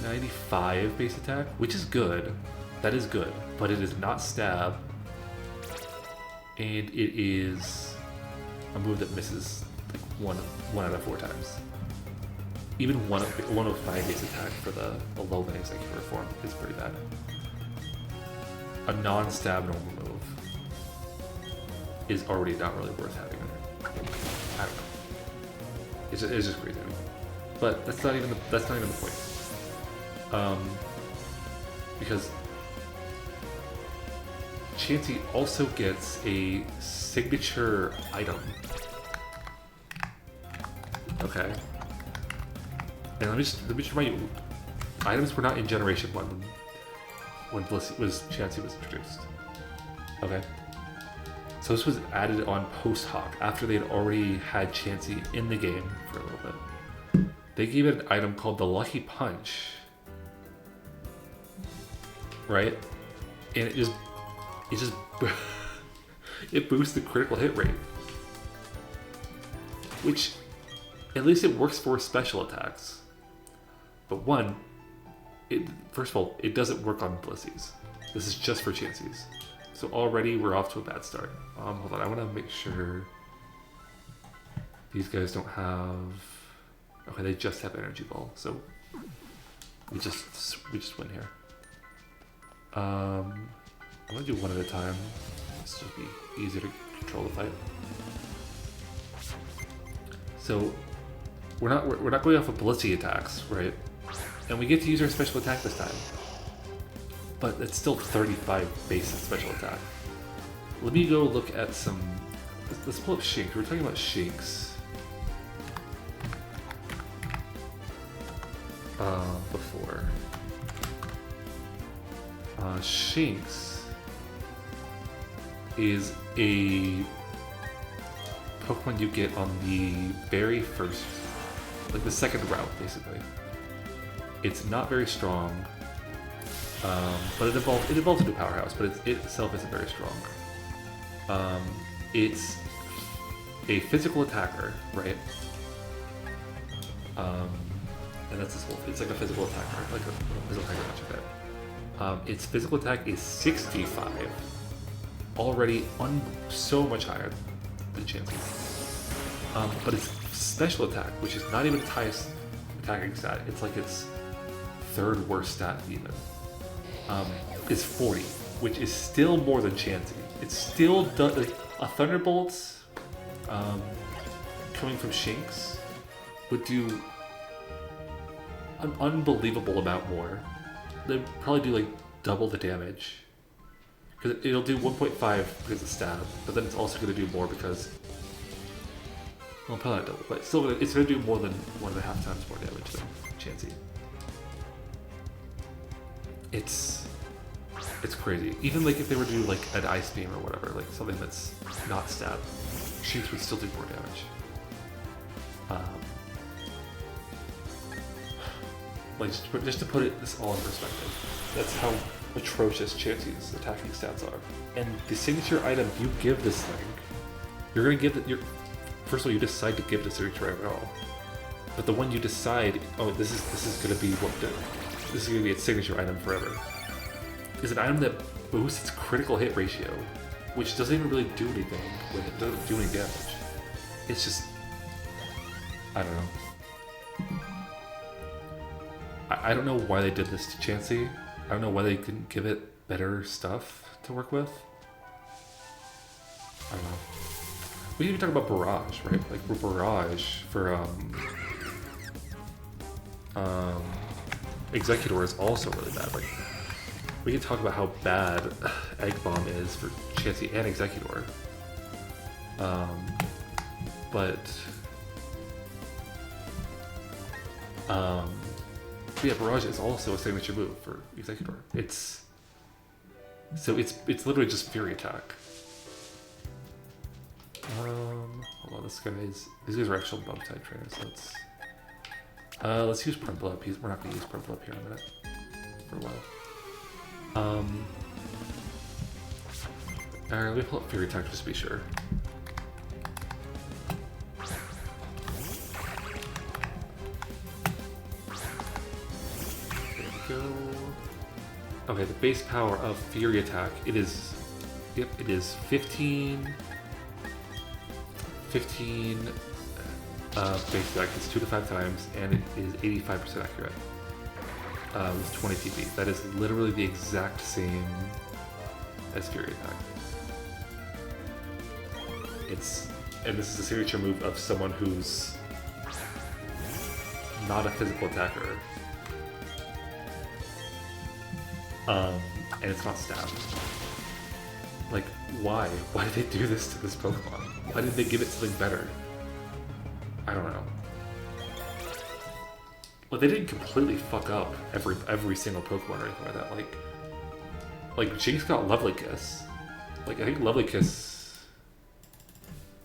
S1: 95 base attack, which is good. That is good, but it is not stab, and it is a move that misses like one out of 4 times. Even one of 5 base attack for the low than Executor form is pretty bad. A non-stab normal move is already not really worth having in there. I don't know. It's just crazy to me. But that's not even the point. Because Chansey also gets a signature item. Okay. And let me just remind you, items were not in Generation 1 when Chansey was introduced. Okay. So this was added on post hoc after they had already had Chansey in the game for a little bit. They gave it an item called the Lucky Punch. Right? And it it boosts the critical hit rate. Which, at least it works for special attacks. But first of all, it doesn't work on Blissey's. This is just for Chanseys. So already we're off to a bad start. Hold on, I want to make sure these guys don't have... Okay, they just have Energy Ball, so we just win here. I'm gonna do one at a time. This will be easier to control the fight. So we're not going off of Blissey attacks, right? And we get to use our special attack this time. But it's still 35 base special attack. Let me go look at some... Let's pull up Shinx. We were talking about Shinx before. Shinx is a Pokemon you get on the very first, like the second route, basically. It's not very strong, but it evolves into a powerhouse, but it itself isn't very strong. It's a physical attacker, right? And that's this whole, it's like a physical attacker, like a physical attacker, not your bad. Its physical attack is 65, already so much higher than Chansey. But its special attack, which is not even its highest attacking stat, it's like its third worst stat even, is 40, which is still more than Chansey. It's still like a Thunderbolt coming from Shinx would do an unbelievable amount more. They'd probably do like double the damage. Because it'll do 1.5 because of stab, but then it's also going to do more because Well, probably not double, but still, it's gonna do more than 1.5 times more damage than Chansey. It's crazy. Even like if they were to do like an ice beam or whatever, like something that's not stab, Shinx would still do more damage. Like just to put this all in perspective, that's how atrocious Chansey's attacking stats are. And the signature item you give this thing, you're gonna give it. First of all, you decide to give the signature item at all, but the one you decide, oh, this is gonna be this is gonna be its signature item forever, is an item that boosts its critical hit ratio, which doesn't even really do anything when it doesn't do any damage. It's just, I don't know. I don't know why they did this to Chansey. I don't know why they didn't give it better stuff to work with. I don't know. We can even talk about Barrage, right? Like Barrage for Executor is also really bad. Like we can talk about how bad Egg Bomb is for Chansey and Executor. Yeah, Barrage is also a signature move for Executor. It's literally just Fury Attack. Hold on, these guys are actual bump type trainers. Let's use Purple Up. We're not gonna use Purple Up here in a minute for a while. Alright, let me pull up Fury Attack just to be sure. Okay, the base power of Fury Attack, it is 15 base attack, it's 2 to 5 times, and it is 85% accurate with 20 PP. That is literally the exact same as Fury Attack. And this is a signature move of someone who's not a physical attacker. And it's not stab. Like, why? Why did they do this to this Pokemon? Why didn't they give it something better? I don't know. Well, they didn't completely fuck up every single Pokemon or anything like that. Like Jinx got Lovely Kiss. Like, I think Lovely Kiss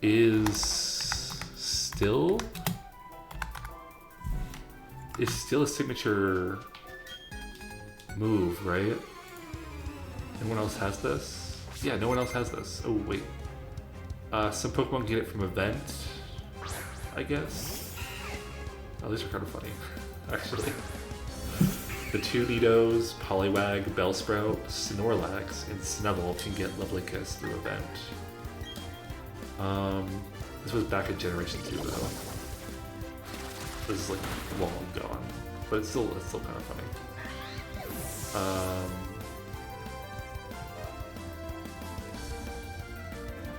S1: is still a signature move, right? Anyone else has this? Yeah, no one else has this. Oh, wait. Some Pokemon get it from event, I guess. Oh, these are kind of funny, actually. The two Nidos, Poliwag, Bellsprout, Snorlax, and Snubbull can get Lovely Kiss through event. This was back in Generation 2, though. This is like long gone, but it's still kind of funny.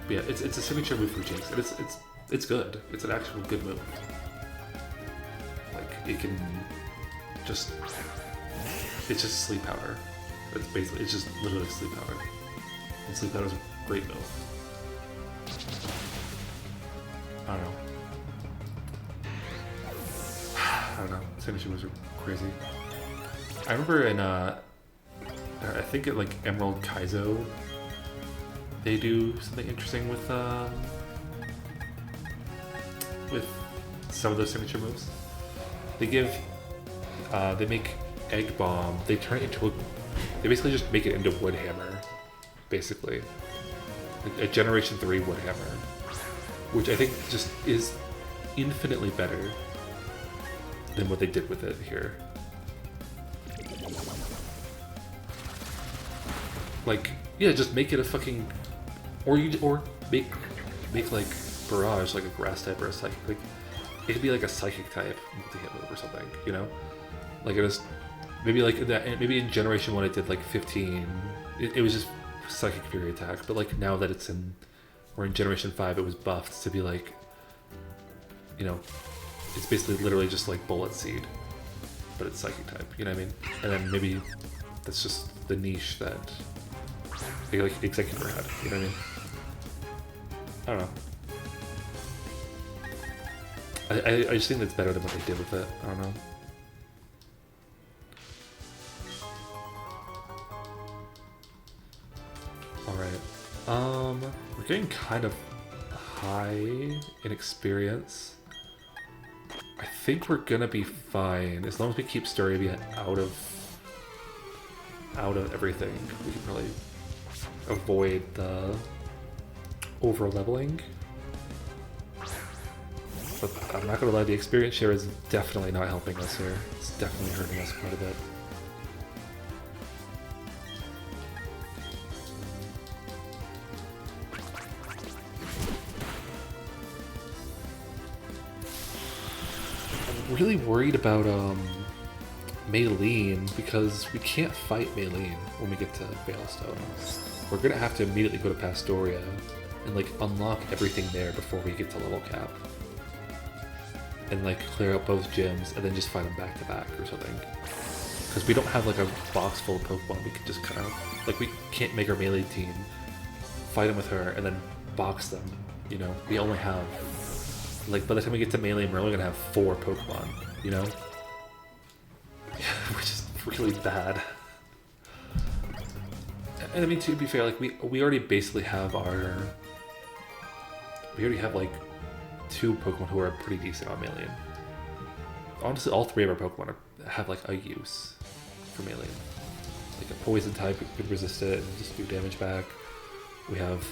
S1: Yeah, it's a signature move from Jinx, and it's good. It's an actual good move. Like it's just sleep powder. It's just literally sleep powder. And sleep powder is a great move. I don't know. Signature moves are crazy. I remember in I think at like Emerald Kaizo, they do something interesting with some of those signature moves. They make Egg Bomb. They turn it into they basically just make it into Wood Hammer, basically, like a Generation 3 Wood Hammer, which I think just is infinitely better than what they did with it here. Like, yeah, just make it a fucking, or make like Barrage like a grass type or a psychic. Like, it could be like a psychic type multi-hit move or something, you know? Like it was maybe like that. Maybe in Generation 1 it did like 15. It was just Psychic Fury Attack. But like now that it's in Generation 5, it was buffed to be like, you know, it's basically literally just like Bullet Seed, but it's Psychic type. You know what I mean? And then maybe that's just the niche that like Executor had, you know what I mean? I don't know. I just think that's better than what they did with it. I don't know. Alright. We're getting kind of high in experience. I think we're gonna be fine. As long as we keep Staravia out of everything, we can probably avoid the over-leveling. But I'm not gonna lie, the experience share is definitely not helping us here. It's definitely hurting us quite a bit. I'm really worried about Maylene, because we can't fight Maylene when we get to Veilstone. We're gonna have to immediately go to Pastoria and like unlock everything there before we get to level cap. And like clear out both gyms and then just fight them back to back or something. Because we don't have like a box full of Pokemon we can just kind of, like we can't make our melee team fight them with her and then box them, you know? We only have, like by the time we get to melee we're only gonna have 4 Pokemon, you know? Which is really bad. And I mean, to be fair, like we already basically have we already have like 2 Pokemon who are pretty decent on Maylene. Honestly, all 3 of our Pokemon have like a use for Maylene. Like a Poison type who could resist it and just do damage back. We have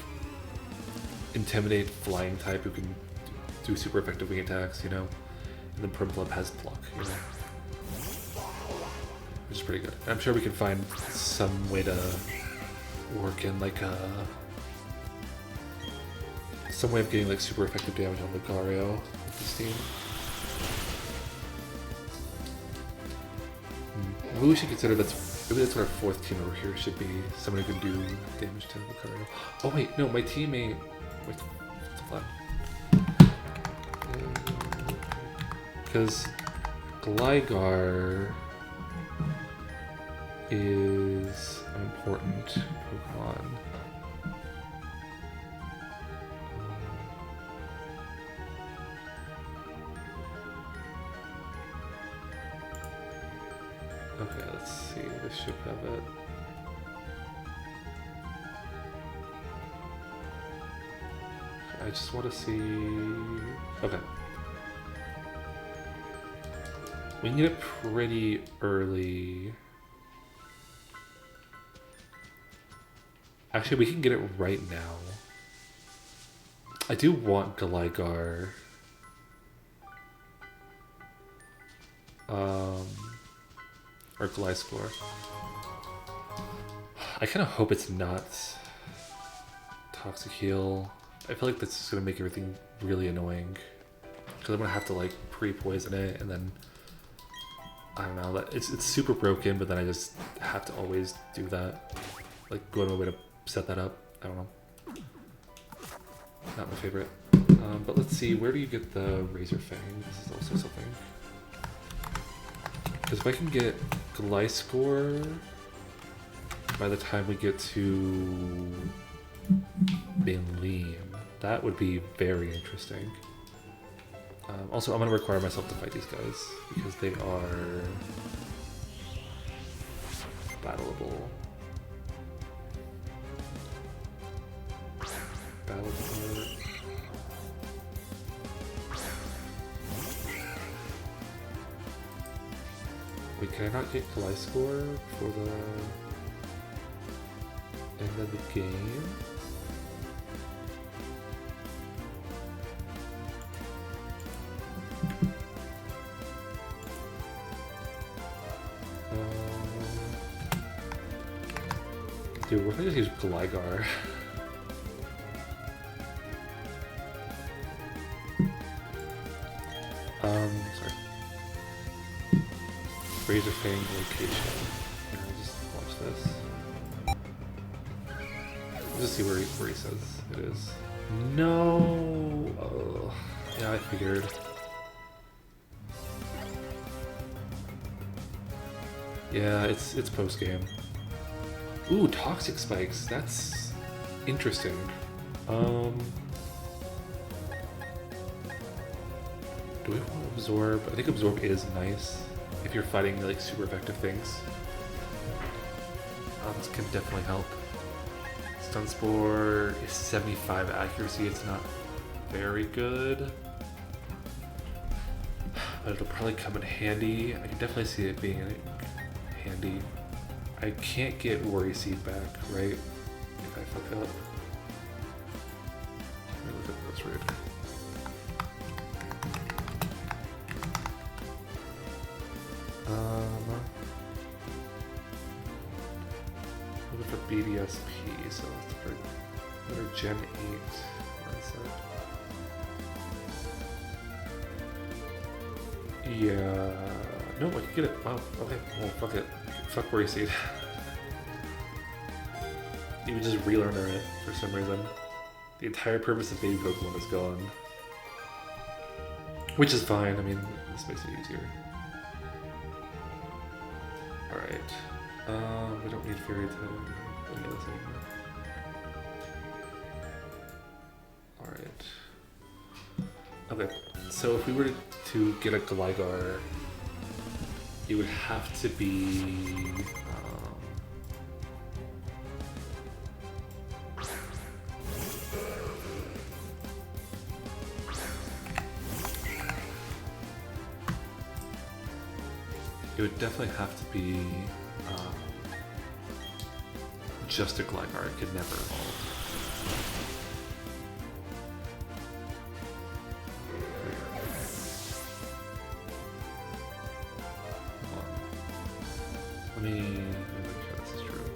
S1: Intimidate Flying type who can do super effective wing attacks, you know? And then Purplup has Pluck, you know? Which is pretty good. And I'm sure we can find some way to work in like some way of getting like super effective damage on Lucario with this team. Maybe we should consider maybe that's what our 4th team over here should be. Someone who can do damage to Lucario. Oh wait, no, my teammate. Wait, what's the fun? Because Gligar is an important Pokemon. Okay, let's see. This should have it. I just want to see. Okay. We can get it pretty early. Actually, we can get it right now. I do want Gligar. Or Gliscor. I kind of hope it's not Toxic Heal. I feel like that's just going to make everything really annoying. Because I'm going to have to like pre-poison it and then... I don't know, it's super broken, but then I just have to always do that. Like, go out of my way to set that up. I don't know. Not my favorite. But let's see, where do you get the Razor Fang? This is also something. Because if I can get Gliscor by the time we get to Maylene, that would be very interesting. Also, I'm going to require myself to fight these guys because they are battleable. Battleable. Wait, can I not get Gliscor for the end of the game? Dude, we're gonna just use Gligar. Sorry. Razor Fang location. Here, I'll just watch this. Let's just see where he says it is. No! Oh, yeah, I figured. Yeah, it's post-game. Ooh, Toxic Spikes. That's interesting. Do we want to absorb? I think absorb is nice if you're fighting like super effective things. This can definitely help. Stun Spore is 75 accuracy. It's not very good, but it'll probably come in handy. I can definitely see it being handy. I can't get Worry Seed back, right? If I fuck up. Let me look at this rude. Looking for BDSP, so let's look for Gen 8. Where is that? Yeah. No, I can get it. Wow, okay. Well, fuck it. Fuck Worry Seed. You would just relearn it for some reason. The entire purpose of Baby Pokemon is gone. Which is fine, I mean, this makes it easier. Alright. We don't need Fairy to any of this anymore. Alright. Okay, so if we were to get a Gligar, it would have to be... it would definitely have to be just a Gligar. It could never evolve. Hold on. Let me make sure this is true.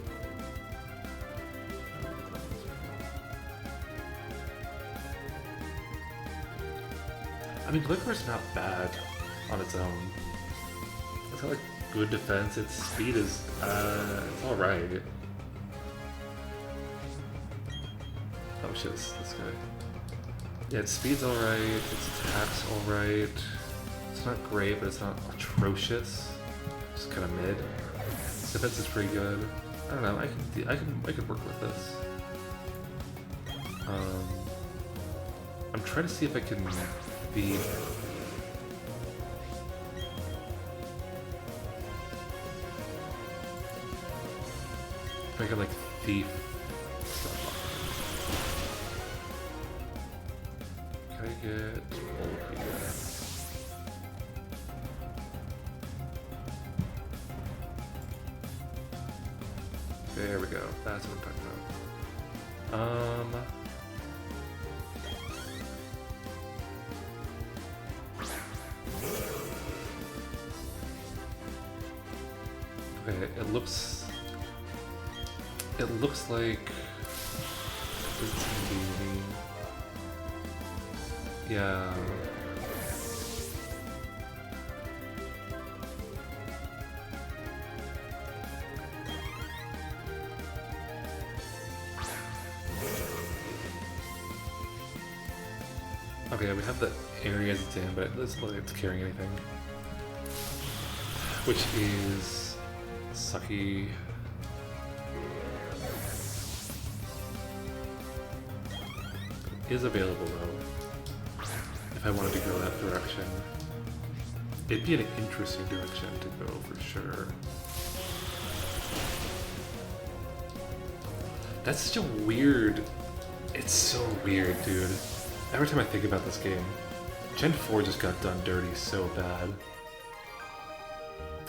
S1: I mean, Gligar's not bad on its own. It's got like good defense. Its speed is it's alright. Oh shit, this guy. Yeah, its speed's alright, its attack's alright. It's not great, but it's not atrocious. It's kind of mid. Its defense is pretty good. I don't know. I can work with this. I'm trying to see if I can be. If I can like thief. Can I get old here? There we go. That's what I'm talking about. Okay, it looks like it's gonna be, yeah. Okay, we have the areas it's in, but it doesn't look like it's carrying anything. Which is sucky. Is available though, if I wanted to go that direction. It'd be an interesting direction to go for sure. That's such a weird... It's so weird, dude. Every time I think about this game, Gen 4 just got done dirty so bad.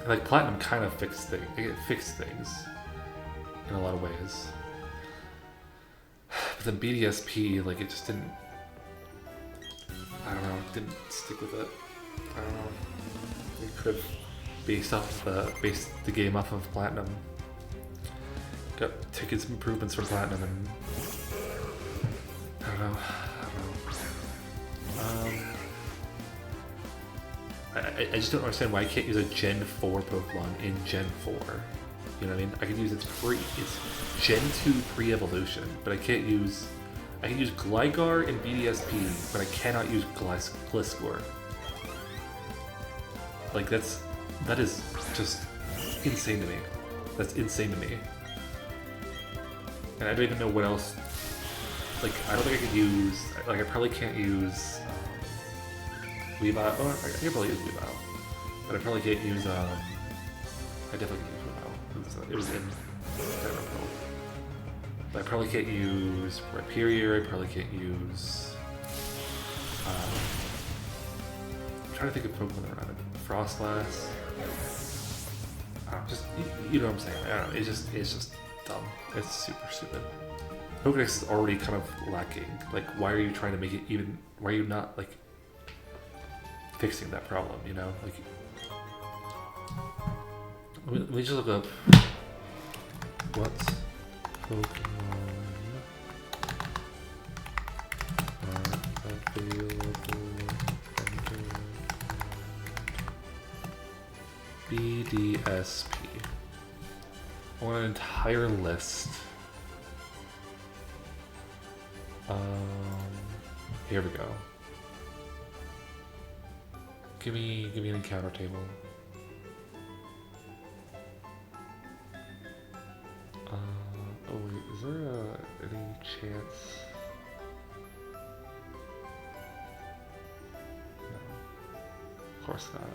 S1: Like, Platinum kind of fixed things. It fixed things in a lot of ways. But then BDSP, like, it just didn't... I don't know, didn't stick with it. I don't know. We could have based the game off of Platinum. Taken some improvements from Platinum and... I don't know. I just don't understand why I can't use a Gen 4 Pokemon in Gen 4. You know what I mean? I can use its Gen 2 pre-evolution, but I can use Gligar and BDSP, but I cannot use Gliscor. Like that is just insane to me. That's insane to me. And I don't even know what else. Like I don't think I could use. Like I probably can't use Weavile. Oh, I can probably use Weavile. But I probably can't use, I definitely can use Weavile. It was in Diamond Pearl. But I probably can't use Rhyperior, I probably can't use, I'm trying to think of Pokemon that are on it. Frostlass. Just, you know what I'm saying. I don't know, it's just dumb. It's super stupid. Pokedex is already kind of lacking. Like, why are you trying to make it even, why are you not, like, fixing that problem, you know? Like, let me just look up what Pokemon are available under BDSP. I want an entire list. Here we go. Give me an encounter table. Oh wait, is there any chance? No, of course not.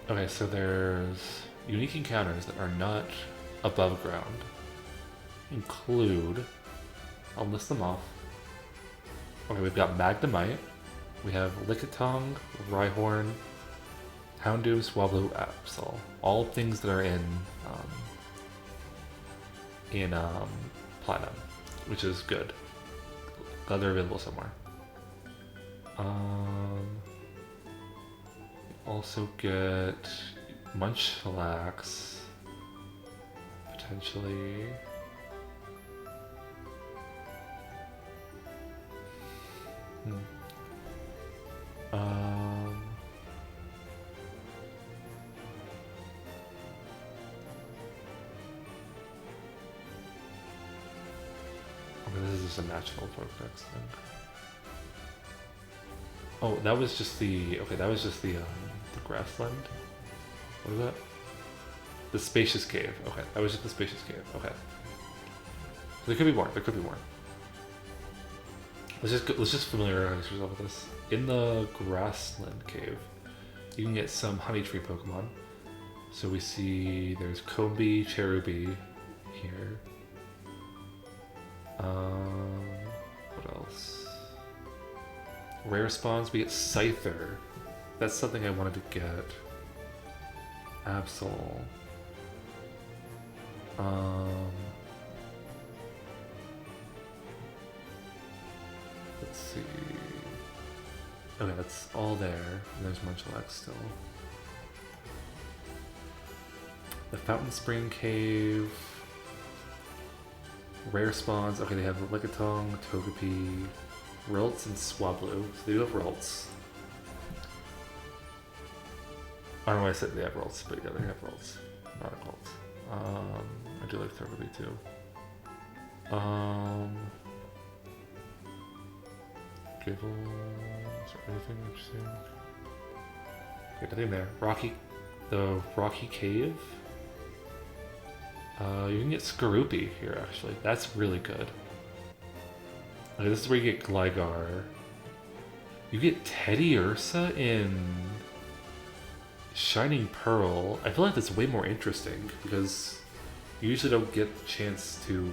S1: Okay, so there's unique encounters that are not above ground. Include, I'll list them off. Okay, we've got Magnemite, we have Lickitung, Rhyhorn, Houndoom, Swablu, Absol. All things that are in Platinum, which is good. Glad they're available somewhere. Also get Munchlax, potentially. Okay, this is just a natural Pokedex thing. Oh, that was just the, okay, that was just the grassland. What is that? The spacious cave. Okay, that was just the spacious cave. Okay. There could be more. There could be more. Let's just familiarize yourself with this. In the grassland cave, you can get some honey tree Pokemon. So we see there's Combee, Cherubi here. What else? Rare spawns, we get Scyther. That's something I wanted to get. Absol. Let's see. Okay, that's all there. And there's Munchlax still. The Fountain Spring Cave. Rare spawns. Okay, they have Lickitung, Togepi, Rilts, and Swablu. So they do have Rilts. I don't know why I said they have Rilts, but yeah, they have Rilts. Not Rilts. I do like Togepi too. Gibble. Is there anything interesting? Okay, nothing there. The Rocky Cave. You can get Skorupi here, actually. That's really good. Okay, this is where you get Gligar. You get Teddy Ursa in Shining Pearl. I feel like that's way more interesting because you usually don't get the chance to.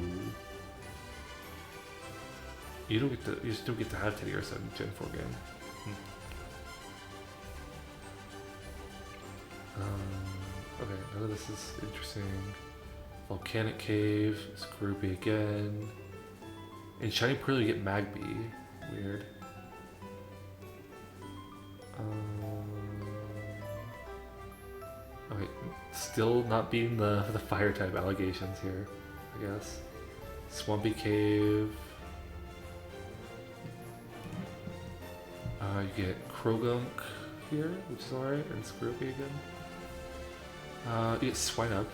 S1: You just don't get to have Teddy Ursa in Gen 4 game. Okay, none of this is interesting. Volcanic Cave, Skorupi again. In Shining Pearl you get Magby. Weird. Okay, still not beating the fire type allegations here, I guess. Swampy Cave. You get Krogunk here, which is alright, and Skorupi again. You get Swinub,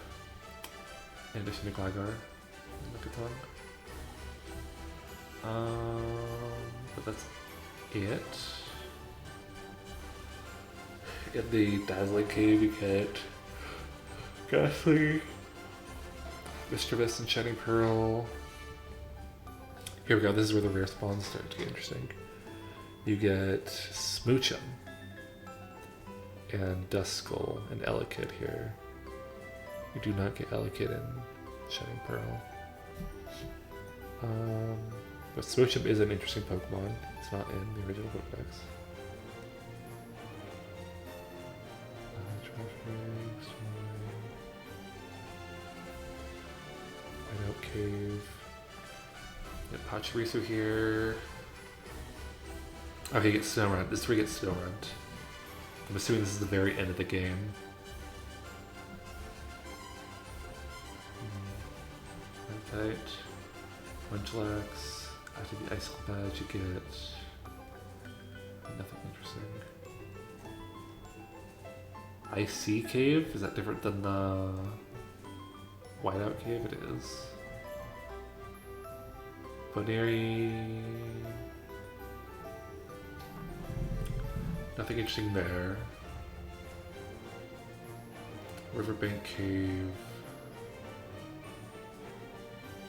S1: in addition to Gligar and Lickitung. But that's it. In the Dazzling Cave, you get Ghastly, Mischievous, and Shining Pearl. Here we go. This is where the rare spawns start to get interesting. You get Smoochum and Duskull and Elekid here. You do not get Elekid in Shining Pearl. But Smoochum is an interesting Pokemon. It's not in the original Pokedex. Whiteout Cave. Pachirisu here. Okay, get Snorunt. This is where you get Snorunt. I'm assuming this is the very end of the game. Tight. Munchlax. After the Icicle badge, you get nothing interesting. Icy Cave? Is that different than the Whiteout Cave? It is. Boneri. Nothing interesting there. Riverbank Cave.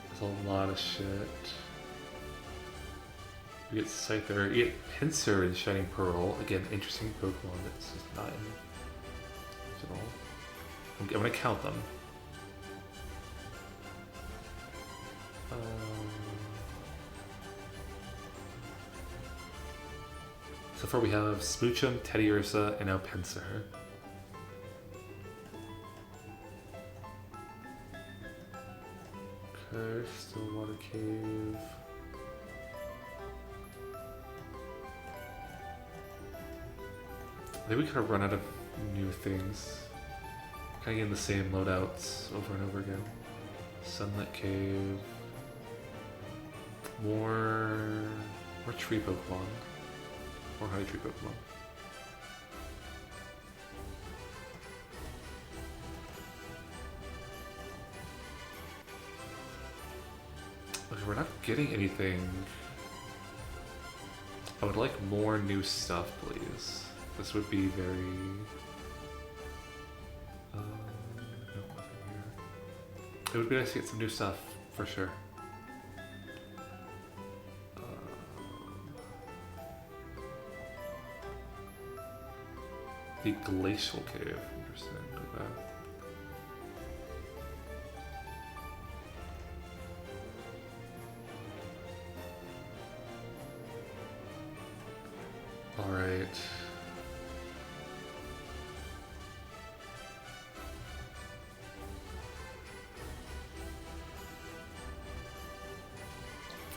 S1: There's a lot of shit. You get Scyther. You get Pinsir in Shining Pearl. Again, interesting Pokemon that's just not in original. I'm gonna count them. So far we have Smoochum, Teddiursa, and now Pinsir. Okay, Stillwater Cave. I think we kind of run out of new things. Kind of getting the same loadouts over and over again. Sunlit Cave. More tree Pokemon. More honey tree Pokemon. Okay, we're not getting anything. I would like more new stuff, please. This would be very... no, nothing here. It would be nice to get some new stuff, for sure. The Glacial Cave, interesting. Okay. All right.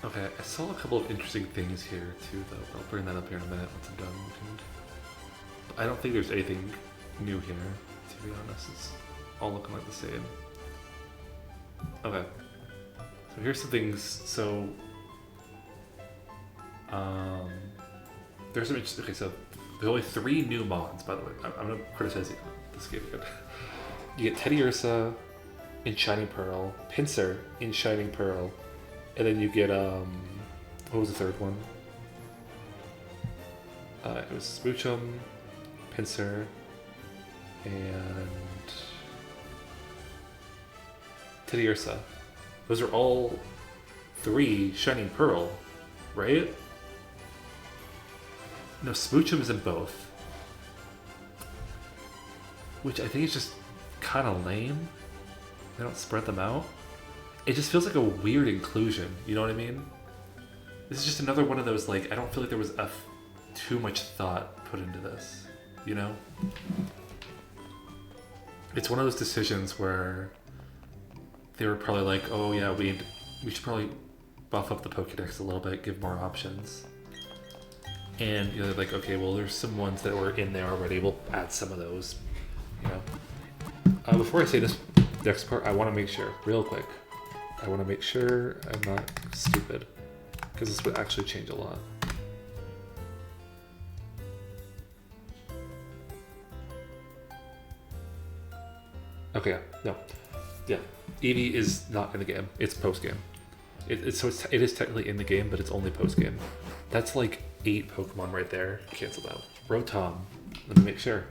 S1: Okay, I saw a couple of interesting things here too, though. I'll bring that up here in a minute once I'm done looking. I don't think there's anything new here, to be honest. It's all looking like the same. Okay. So here's some things. So, there's some interesting. Okay, so there's only 3 new mods, by the way. I'm gonna criticize this game again. You get Teddiursa in Shining Pearl, Pinsir in Shining Pearl, and then you get what was the third one? It was Smoochum, Pinsir, and Teddiursa. Those are all 3 Shining Pearl, right? No, Smoochum is in both. Which I think is just kind of lame. They don't spread them out. It just feels like a weird inclusion, you know what I mean? This is just another one of those, like, I don't feel like there was too much thought put into this, you know? It's one of those decisions where they were probably like, oh yeah, we should probably buff up the Pokédex a little bit, give more options. And you know, they're like, okay, well, there's some ones that were in there already. We'll add some of those, you know. Before I say this next part, I want to make sure, real quick, I want to make sure I'm not stupid, because this would actually change a lot. Okay, no, yeah, Eevee is not in the game. It's post game. It is technically in the game, but it's only post game. That's like 8 Pokemon right there. Canceled out. Rotom. Let me make sure.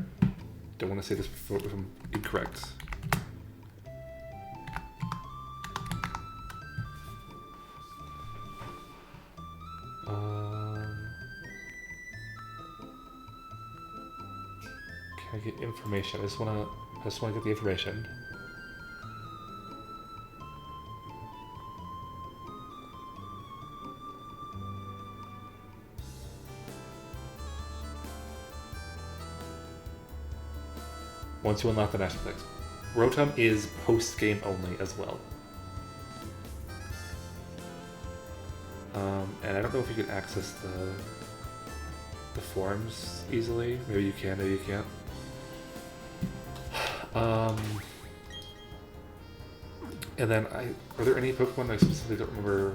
S1: Don't want to say this before if I'm incorrect. Can I get information? I just wanna get the information. Once you unlock the national decks. Rotom is post-game only as well. And I don't know if you can access the forums easily. Maybe you can, maybe you can't. And then are there any Pokemon I specifically don't remember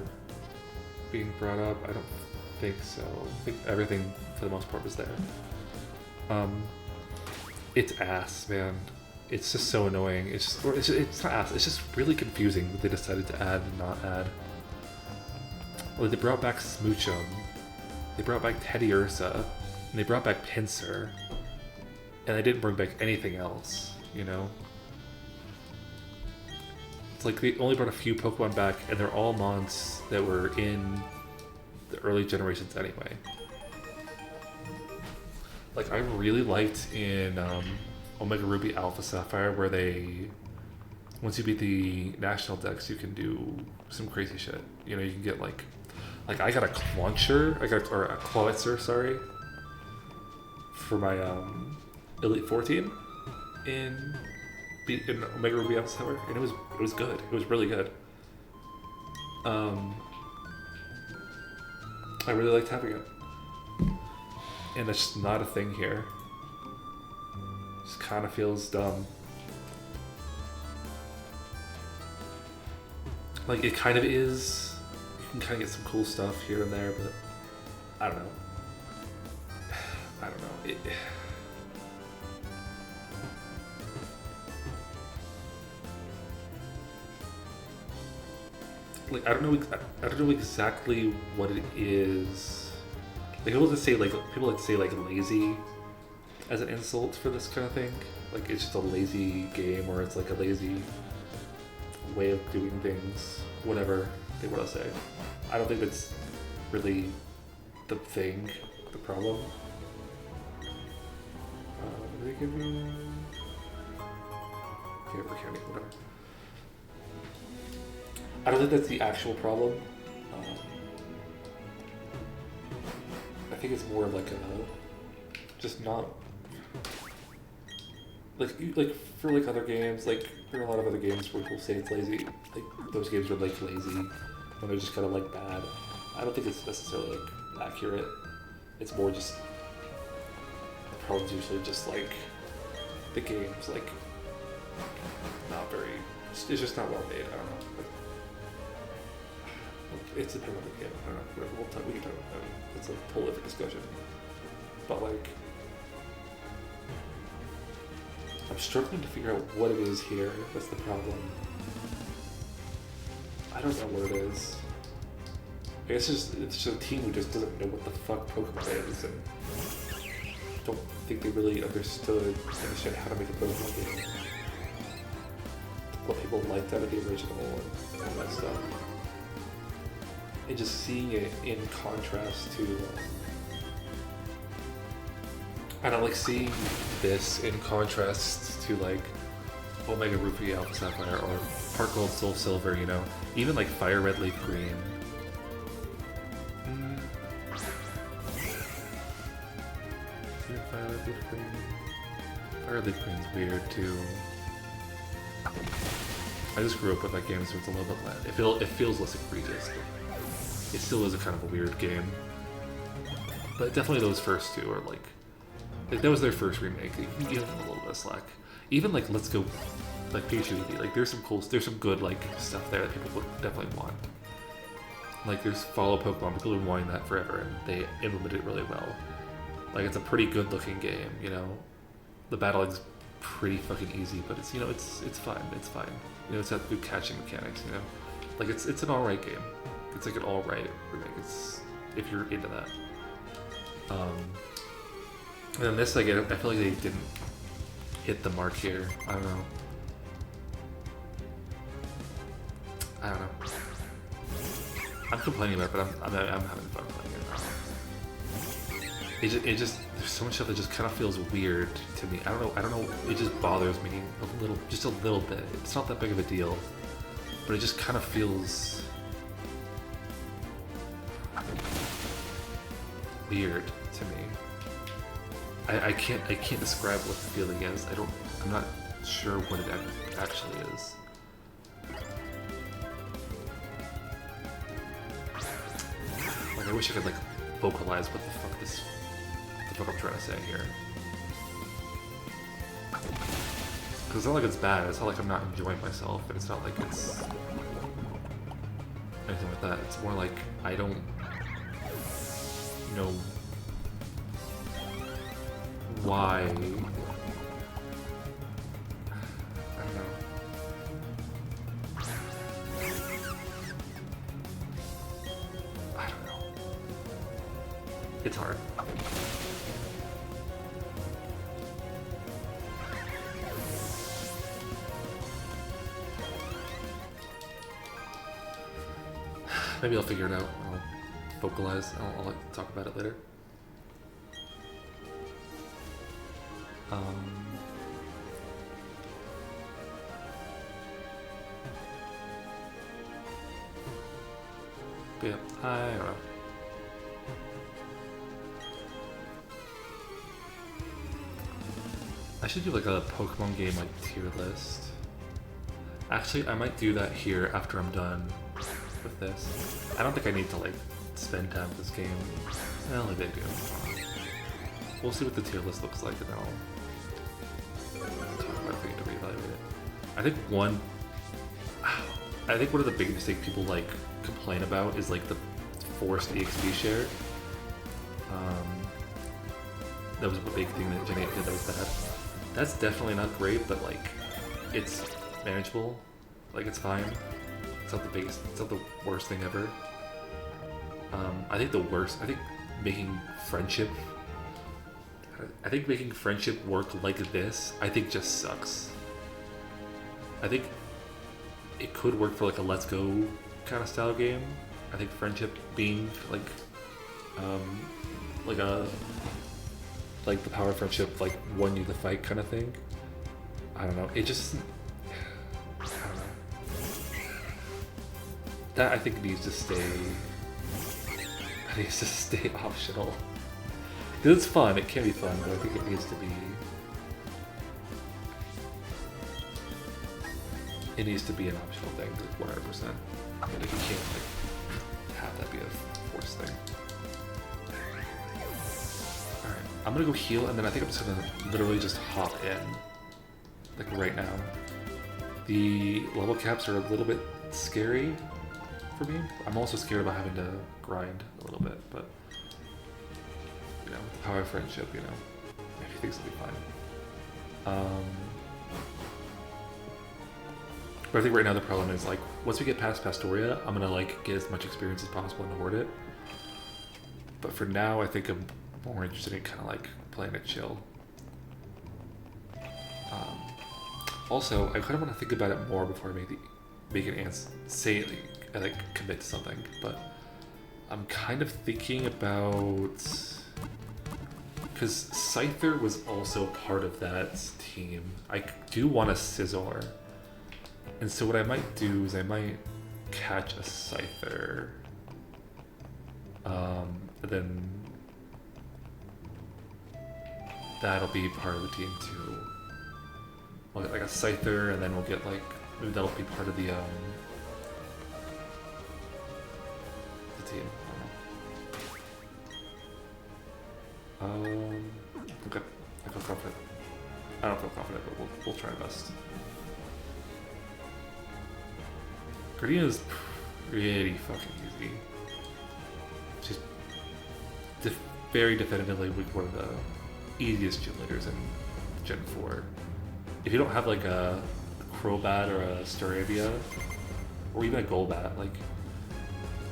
S1: being brought up? I don't think so. I think everything for the most part was there. It's ass, man. It's just so annoying. It's not ass. It's just really confusing what they decided to add and not add. Well, they brought back Smoochum, they brought back Teddy Ursa, and they brought back Pinsir, and they didn't bring back anything else, you know? It's like they only brought a few Pokemon back, and they're all mons that were in the early generations anyway. Like, I really liked in Omega Ruby Alpha Sapphire where once you beat the national decks, you can do some crazy shit. You know, you can get like I got a Clauncher, or a Clawitzer, sorry, for my Elite Four team in Omega Ruby Alpha Sapphire, and it was good. It was really good. I really liked having it. And that's just not a thing here. Just kind of feels dumb. Like, it kind of is. You can kind of get some cool stuff here and there, but I don't know. I don't know. Like, I don't know exactly what it is. Like, people like to say lazy as an insult for this kind of thing. Like, it's just a lazy game, or it's like a lazy way of doing things, whatever they want to say. I don't think that's really the problem. What do they give me? Okay, we're counting, whatever. I don't think that's the actual problem. I think it's more like just not like for like other games. Like, there are a lot of other games where people say it's lazy. Like, those games are like lazy and they're just kind of like bad. I don't think it's necessarily like accurate. It's more just the problem's usually just like the game's like not very. It's just not well made. I don't know. It's a dependent on the game. I don't know. We can talk about that. It's a whole different discussion. But like, I'm struggling to figure out what it is here. That's the problem. I don't know what it is. I guess it's just a team who just doesn't know what the fuck Pokemon is, and don't think they really understood how to make a Pokemon game. What people liked out of the original and all that stuff. And just seeing it in contrast to, I don't like seeing this in contrast to like Omega Ruby Alpha Sapphire or Heart Gold Soul Silver, you know, even like Fire Red Leaf Green. Fire Red Leaf Green. Fire Red Leaf Green's weird too. I just grew up with that game, so it's a little bit less. It feels less egregious. It still is a kind of a weird game. But definitely those first two are like that was their first remake. You can give them a little bit of slack. Even like Let's Go, like Pikachu, like there's some good like stuff there that people would definitely want. Like there's Follow Pokemon, people have been wanting that forever, and they implemented it really well. Like it's a pretty good looking game, you know. The battling's pretty fucking easy, but it's, you know, it's fine. It's fine. You know, it's got good catching mechanics, you know. Like it's an alright game. It's like an alright remake. It's if you're into that. And then this, like, I feel like they didn't hit the mark here. I don't know. I'm complaining about it, but I'm having fun playing it. it just there's so much stuff that just kind of feels weird to me. I don't know. It just bothers me just a little bit. It's not that big of a deal, but it just kind of feels weird to me. I can't describe what the feeling is. I'm not sure what it actually is. Like I wish I could like vocalize what the fuck I'm trying to say here. Because it's not like it's bad. It's not like I'm not enjoying myself, and it's not like it's anything like that. It's more like I don't know why. I don't know. I don't know. It's hard. Maybe I'll figure it out. I'll vocalize. I'll talk about it later. But yeah, I don't know. I should do like a Pokemon game like tier list. Actually, I might do that here after I'm done with this. I don't think I need to like spend time with this game. Well, maybe I do. We'll see what the tier list looks like, and then I'll talk about if I need to reevaluate it. I think one of the big mistakes people like complain about is like the forced EXP share. That was a big thing that Jenny did that was bad. That's definitely not great, but like it's manageable. Like it's fine. It's not the worst thing ever. I think making friendship work like this, I think just sucks. I think it could work for like a Let's Go kind of style game. I think friendship being like the power of friendship like won you the fight kind of thing. I don't know. It just I don't know. That I think needs to stay optional. Because it's fun, it can be fun, but I think it needs to be an optional thing, like 100%. Like you can't like have that be a forced thing. Alright, I'm gonna go heal, and then I think I'm just gonna literally just hop in. Like right now. The level caps are a little bit scary for me. I'm also scared about having to grind a little bit, but you know, the power of friendship, you know, maybe things will be fine. But I think right now the problem is like once we get past Pastoria, I'm gonna like get as much experience as possible and hoard it. But for now, I think I'm more interested in kind of like playing it chill. Also, I kind of want to think about it more before I make an answer, say like commit to something. But I'm kind of thinking about because Scyther was also part of that team. I do want a Scizor, and so what I might do is I might catch a Scyther, and then that'll be part of the team too. We'll get like a Scyther, and then we'll get like maybe that'll be part of the team. Okay, I feel confident. I don't feel confident, but we'll try our best. Gardenia is pretty fucking easy. She's very definitively one of the easiest gym leaders in Gen 4. If you don't have like a Crobat or a Staravia, or even a Golbat, like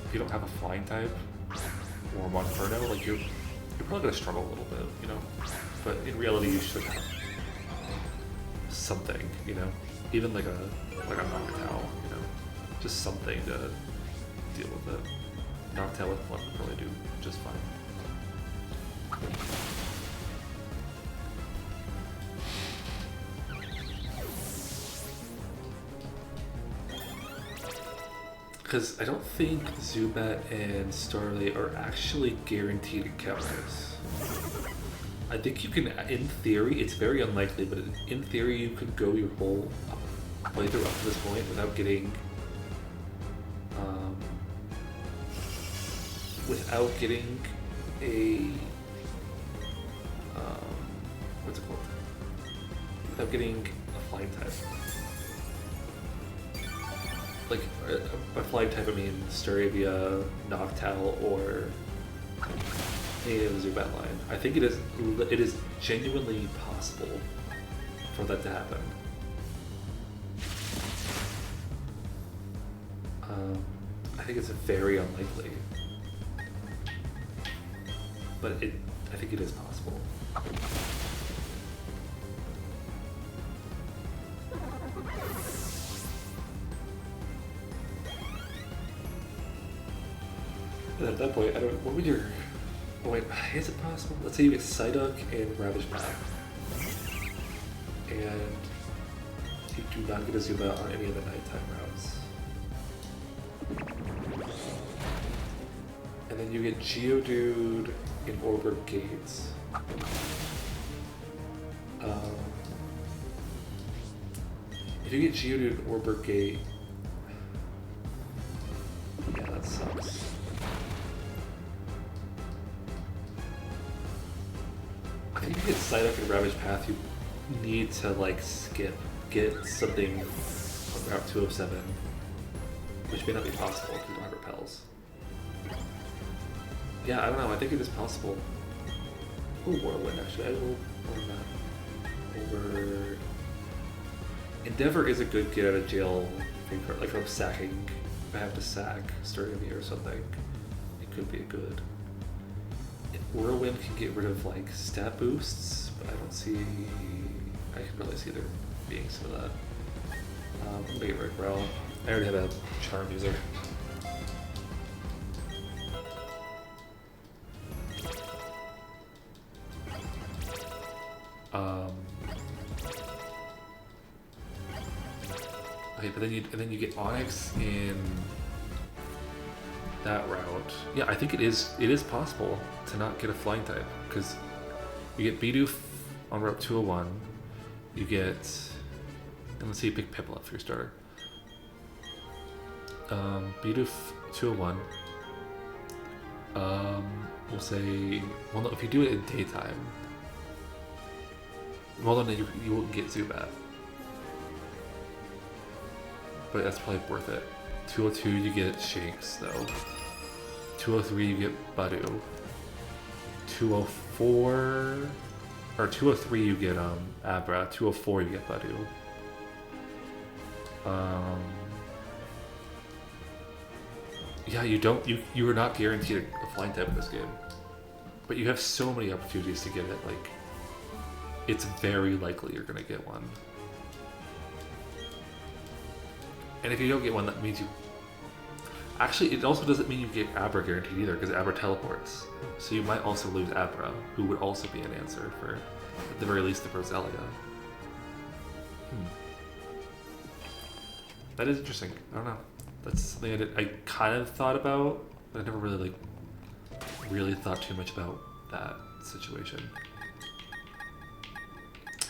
S1: if you don't have a flying type or Monferno, like you're probably gonna struggle a little bit, you know. But in reality, you should have something, you know, even like a Noctowl, you know, just something to deal with it. Noctowl with one would probably do just fine. Because I don't think Zubat and Starly are actually guaranteed encounters. I think you can, in theory, it's very unlikely, but in theory you could go your whole playthrough up to this point without getting a what's it called? Without getting a flying type. Like by flying type, I mean Staravia, Noctowl, or any of the Zubat line. I think it is genuinely possible for that to happen. I think it's very unlikely, but I think it is possible. And at that point, what would your... Oh wait, is it possible? Let's say you get Psyduck and Ravage back, and you do not get a Zubat on any of the nighttime routes. And then you get Geodude in Orbit Gates. If you get Geodude in Orbit Gate, yeah, that sucks. I think if you get Psyduck and Ravage Path, you need to like get something on Route 207, which may not be possible if you don't have repels. Yeah, I don't know. I think it is possible. Oh, Whirlwind, actually. I will learn that over... Endeavor is a good get out of jail thing, like if I'm sacking, if I have to sack Staravia or something, it could be a good. Whirlwind can get rid of like stat boosts, but I don't see... I can really see there being some of that. I'm gonna get rid of Rel. I already have a Charm user. Okay, but then you get Onix in that route. Yeah, I think it is possible to not get a flying type, because you get Budew on Route 201. You get, and let's see, you pick Piplup for your starter. Budew 201. We'll say, well, no, if you do it in daytime, well, then you won't get Zubat. But that's probably worth it. 202 you get Shanks though. 203 you get Budew. 204 or 203 you get Abra. 204 you get Budew. Yeah, you are not guaranteed a flying type in this game. But you have so many opportunities to get it, like it's very likely you're gonna get one. And if you don't get one, that means you... Actually, it also doesn't mean you get Abra guaranteed either, because Abra teleports. So you might also lose Abra, who would also be an answer for, at the very least, the Roselia. That is interesting. I don't know. That's something I kind of thought about, but I never really, really thought too much about that situation.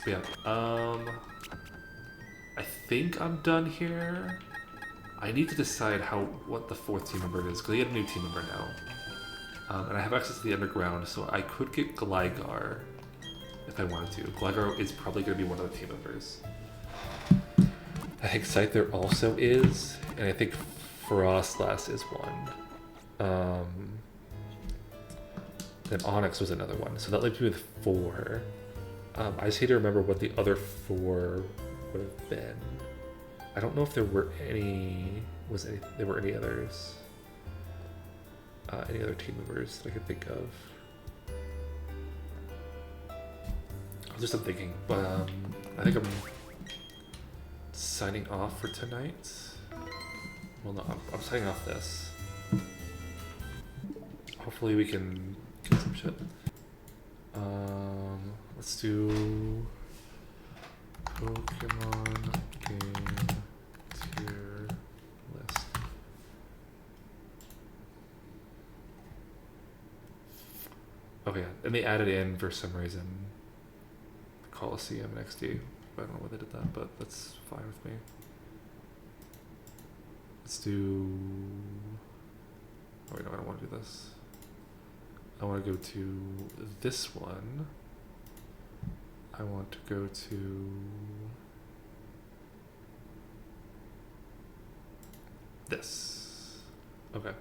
S1: But yeah, I think I'm done here. I need to decide what the fourth team member is, because I get a new team member now. And I have access to the underground, so I could get Gligar if I wanted to. Gligar is probably going to be one of the team members. I think Scyther also is, and I think Frostlass is one. Then Onix was another one, so that leaves me with 4. I just need to remember what the other 4 would have been. I don't know if there were any. There were any others? Any other team members that I could think of? Just I'm thinking, but I think I'm signing off for tonight. Well, no, I'm signing off this. Hopefully we can get some shit. Let's do Pokemon game tier list. Okay, and they added in for some reason Coliseum and XD. I don't know why they did that, but that's fine with me. Let's do. Oh wait, no, I don't want to do this. I want to go to this one. I want to go to this. Okay.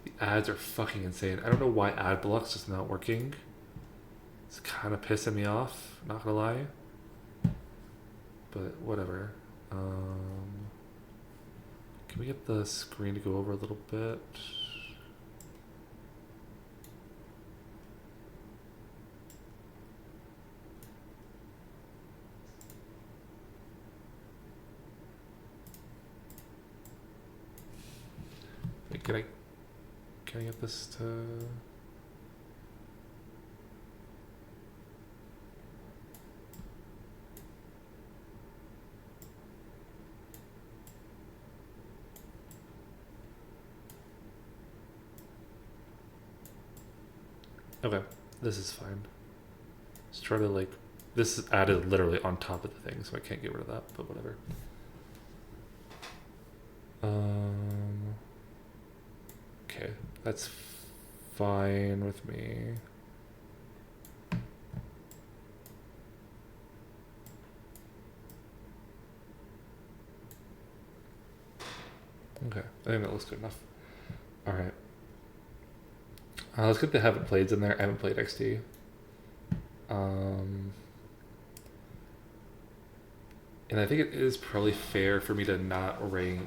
S1: The ads are fucking insane. I don't know why ad block's just not working. It's kind of pissing me off, not gonna lie. But whatever. Can we get the screen to go over a little bit? Wait, can I get this to... Okay, this is fine. Just try to like, this is added literally on top of the thing, so I can't get rid of that, but whatever. Okay, that's fine with me. Okay, I think that looks good enough. All right. Let's get the haven't playeds in there. I haven't played XD. And I think it is probably fair for me to not rank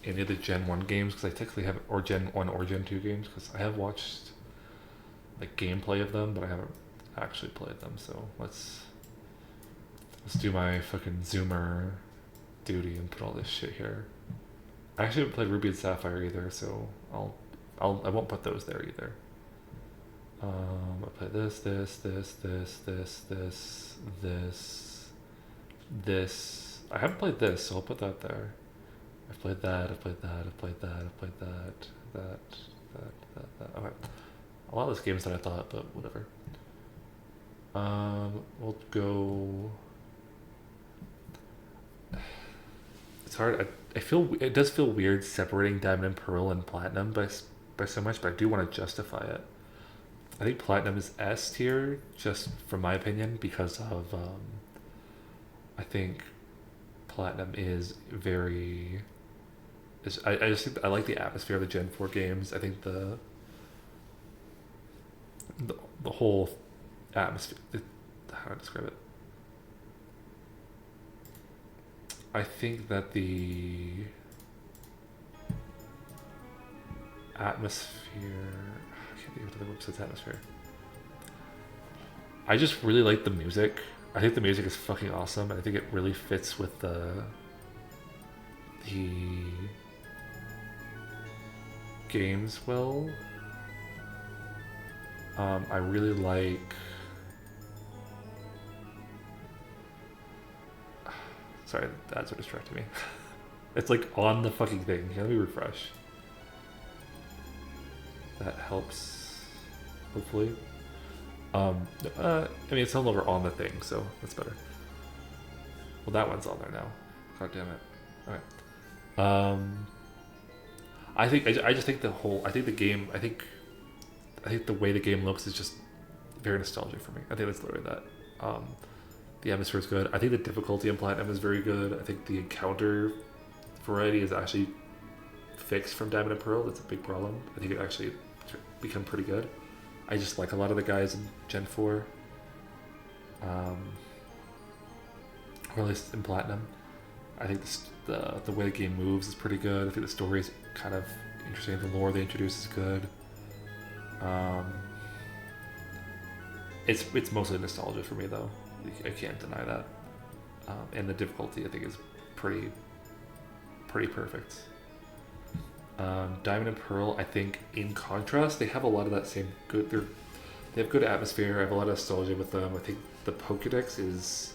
S1: any of the Gen 1 games because I technically haven't, or Gen 1 or Gen 2 games, because I have watched like gameplay of them, but I haven't actually played them. So let's do my fucking Zoomer duty and put all this shit here. I actually haven't played Ruby and Sapphire either, so I won't put those there either. I'll play this. I haven't played this, so I'll put that there. I've played that. Okay. A lot of those games that I thought, but whatever. We'll go. It's hard. I feel it does feel weird separating Diamond and Pearl and Platinum by so much, but I do want to justify it. I think Platinum is S tier, just from my opinion, because of I think Platinum is very. I just think I like the atmosphere of the Gen 4 games. I think the whole atmosphere. How do I describe it? I think that the atmosphere. I can't think of the website's atmosphere. I just really like the music. I think the music is fucking awesome, and I think it really fits with the games well. I really like. Sorry, the ads are distracting me. It's like on the fucking thing. Let me refresh. That helps, hopefully. I mean, it's no longer on the thing, so that's better. Well, that one's on there now. God damn it. Alright. I think, I just think I think the game, I think the way the game looks is just very nostalgic for me. I think that's literally that. The atmosphere is good. I think the difficulty in Platinum is very good. I think the encounter variety is actually fixed from Diamond and Pearl. That's a big problem. I think it actually become pretty good. I just like a lot of the guys in Gen 4. Or at least in Platinum. I think the way the game moves is pretty good. I think the story is kind of interesting. The lore they introduce is good. It's mostly nostalgia for me though. I can't deny that. And the difficulty I think is pretty perfect. Diamond and Pearl, I think in contrast, they have a lot of that same good. They have good atmosphere. I have a lot of nostalgia with them. I think the Pokédex is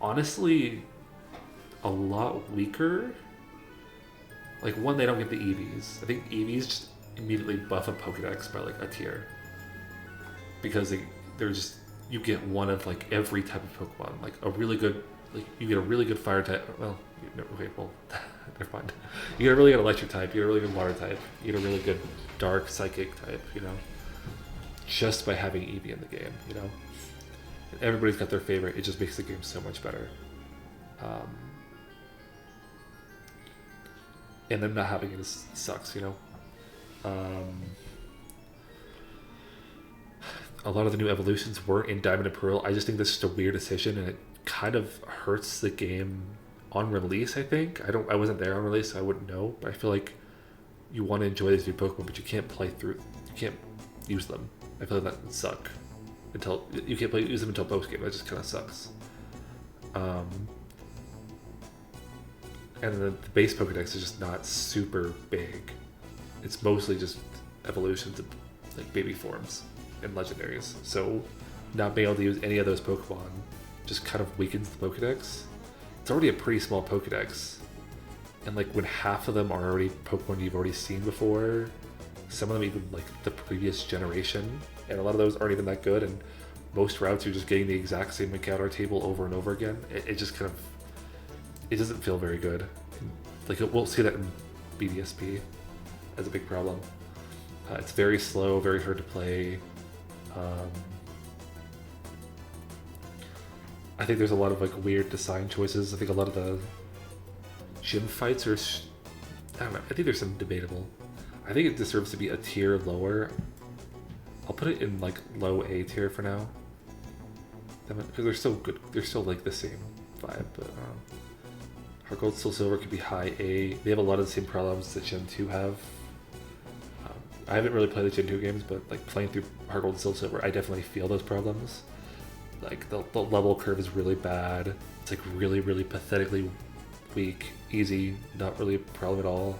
S1: honestly a lot weaker. Like one, they don't get the EVs. I think EVs just immediately buff a Pokedex by like a tier. Because they're just, you get one of like every type of Pokemon. Like a really good, like you get a really good fire type. Well, okay, well, never mind. You get a really good electric type. You get a really good water type. You get a really good dark psychic type. You know, just by having Eevee in the game. You know, and everybody's got their favorite. It just makes the game so much better. And then not having it sucks. You know. A lot of the new evolutions weren't in Diamond and Pearl. I just think this is just a weird decision, and it kind of hurts the game on release. I think I wasn't there on release, so I wouldn't know. But I feel like you want to enjoy these new Pokemon, but you can't you can't use them. I feel like that would suck until you can't use them until post game. That just kind of sucks. And then the base Pokedex is just not super big. It's mostly just evolutions of like baby forms and legendaries. So not being able to use any of those Pokemon just kind of weakens the Pokedex. It's already a pretty small Pokedex. And like when half of them are already Pokemon you've already seen before, some of them even like the previous generation, and a lot of those aren't even that good, and most routes you're just getting the exact same encounter table over and over again. It just kind of, it doesn't feel very good. Like we'll see that in BDSP as a big problem. It's very slow, very hard to play. I think there's a lot of like weird design choices. I think a lot of the gym fights are, I don't know, I think there's some debatable. I think it deserves to be a tier lower. I'll put it in like low A tier for now. Because they're still good, they're still like the same vibe, but Heart Gold, Soul Silver could be high A. They have a lot of the same problems that Gen 2 have. I haven't really played the Gen 2 games, but like playing through Heart Gold and Soul Silver, I definitely feel those problems. Like the level curve is really bad. It's like really, really pathetically weak. Easy, not really a problem at all.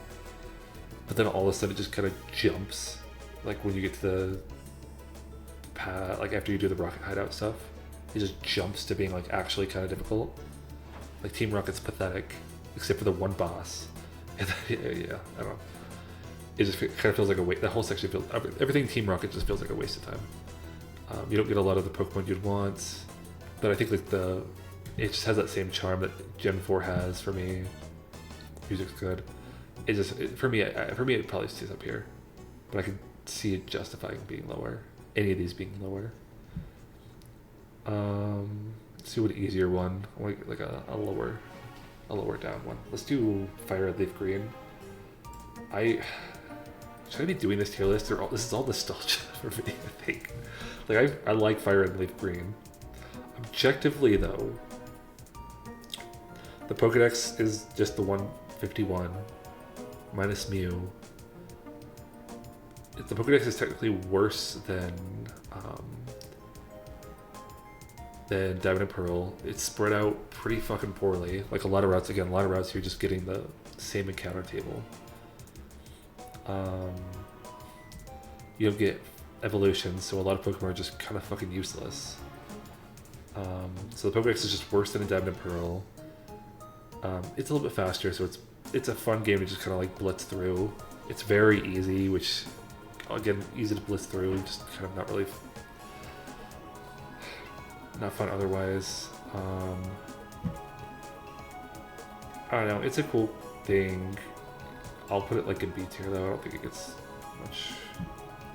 S1: But then all of a sudden it just kind of jumps. Like when you get to the like after you do the Rocket Hideout stuff, it just jumps to being like actually kind of difficult. Like Team Rocket's pathetic, except for the one boss. And yeah, I don't know. It just kind of feels like a waste. That whole section feels, everything Team Rocket just feels like a waste of time. You don't get a lot of the Pokemon you'd want, but I think like it just has that same charm that Gen 4 has for me. Music's good. For me it probably stays up here, but I could see it justifying being lower. Any of these being lower. Let's do an easier one. I want to get like a lower down one. Let's do Fire Red Leaf Green. Should I be doing this tier list? This is all nostalgia for me, I think. Like I like Fire Red Leaf Green. Objectively though, the Pokedex is just the 151 minus Mew. The Pokedex is technically worse than Diamond and Pearl. It's spread out pretty fucking poorly. Like a lot of routes, you're just getting the same encounter table. You don't get evolutions, so a lot of Pokemon are just kind of fucking useless. So the Pokedex is just worse than in Diamond and Pearl. It's a little bit faster, so it's a fun game to just kind of like blitz through. It's very easy, which again, easy to blitz through, just kind of not really not fun otherwise. I don't know, it's a cool thing. I'll put it like in B tier though. I don't think it gets much.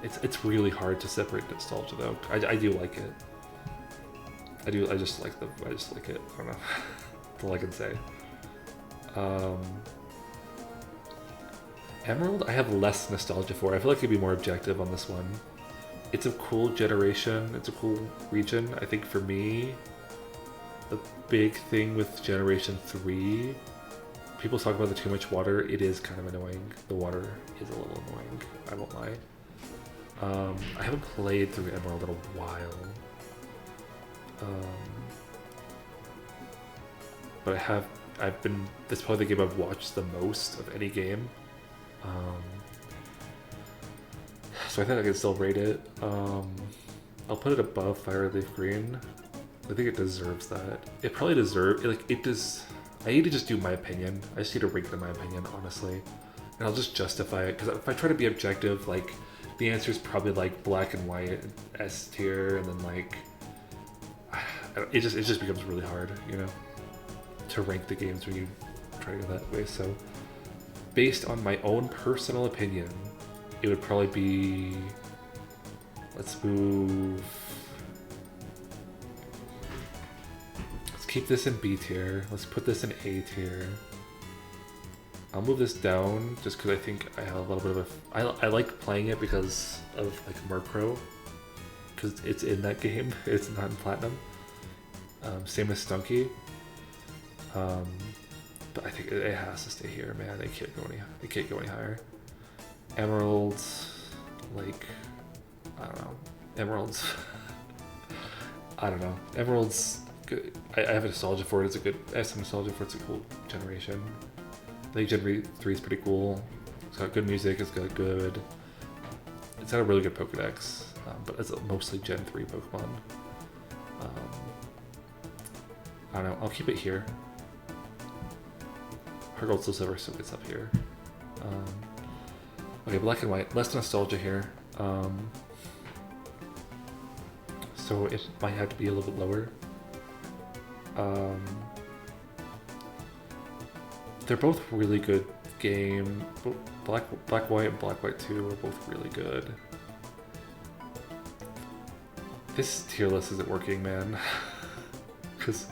S1: It's really hard to separate nostalgia though. I do like it. I just like it. I don't know. That's all I can say. Emerald, I have less nostalgia for. I feel like I could be more objective on this one. It's a cool generation. It's a cool region. I think for me, the big thing with Generation 3, people talk about the too much water. It is kind of annoying. The water is a little annoying. I won't lie. I haven't played through Emerald in a while. But this is probably the game I've watched the most of any game. So I think I can still rate it. I'll put it above Fire Red Leaf Green. I think it deserves that. It probably deserves, like, it does. I need to just do my opinion. I just need to rate it in my opinion, honestly. and I'll just justify it, because if I try to be objective, like, the answer is probably like black and white, S tier, and then like, it just becomes really hard, you know, to rank the games when you try to go that way. So, based on my own personal opinion, it would probably be, let's keep this in B tier. Let's put this in A tier. I'll move this down just because I think I have a little bit of I like playing it because of like Murkrow, because it's in that game. It's not in Platinum. Same as Stunky. But I think it has to stay here, man. It can't go any higher. Emeralds, like, I don't know. Emeralds. I don't know. Emeralds, good. I have a nostalgia for it. I have some nostalgia for it. It's a cool generation. I think Gen 3 is pretty cool. It's got good music. It's got a really good Pokedex, but it's mostly Gen 3 Pokemon. I don't know. I'll keep it here. Heart Gold, Soul Silver, so it's up here. Okay, black and white. Less nostalgia here. So it might have to be a little bit lower. They're both really good game. Black White and Black White 2 are both really good. This tier list isn't working, man. Because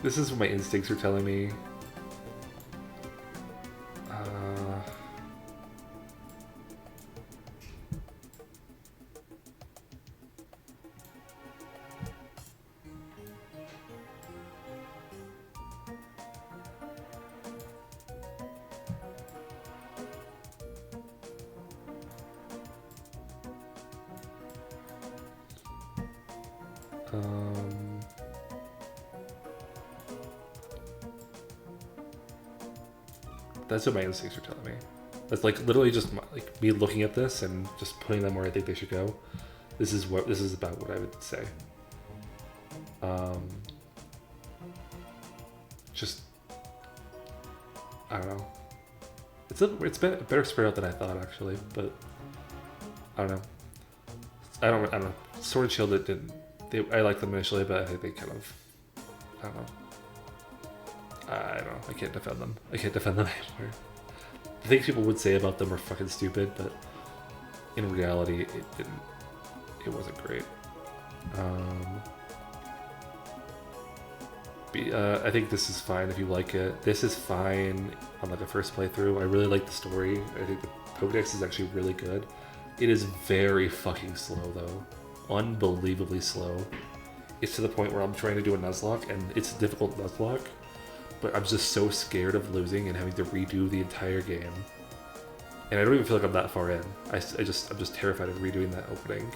S1: this is what my instincts are telling me. That's what my instincts are telling me. That's like literally just like me looking at this and just putting them where I think they should go. This is about what I would say. Just, I don't know. It's been better spread out than I thought, actually, but I don't know. I don't know. Sword and Shield, I liked them initially, but I think they kind of, I don't know. I don't know. I can't defend them. Anymore. The things people would say about them are fucking stupid, but in reality, it wasn't great. I think this is fine if you like it. This is fine on like a first playthrough. I really like the story. I think the Pokedex is actually really good. It is very fucking slow though. Unbelievably slow. It's to the point where I'm trying to do a Nuzlocke, and it's a difficult Nuzlocke, but I'm just so scared of losing and having to redo the entire game. And I don't even feel like I'm that far in. I'm just terrified of redoing that opening.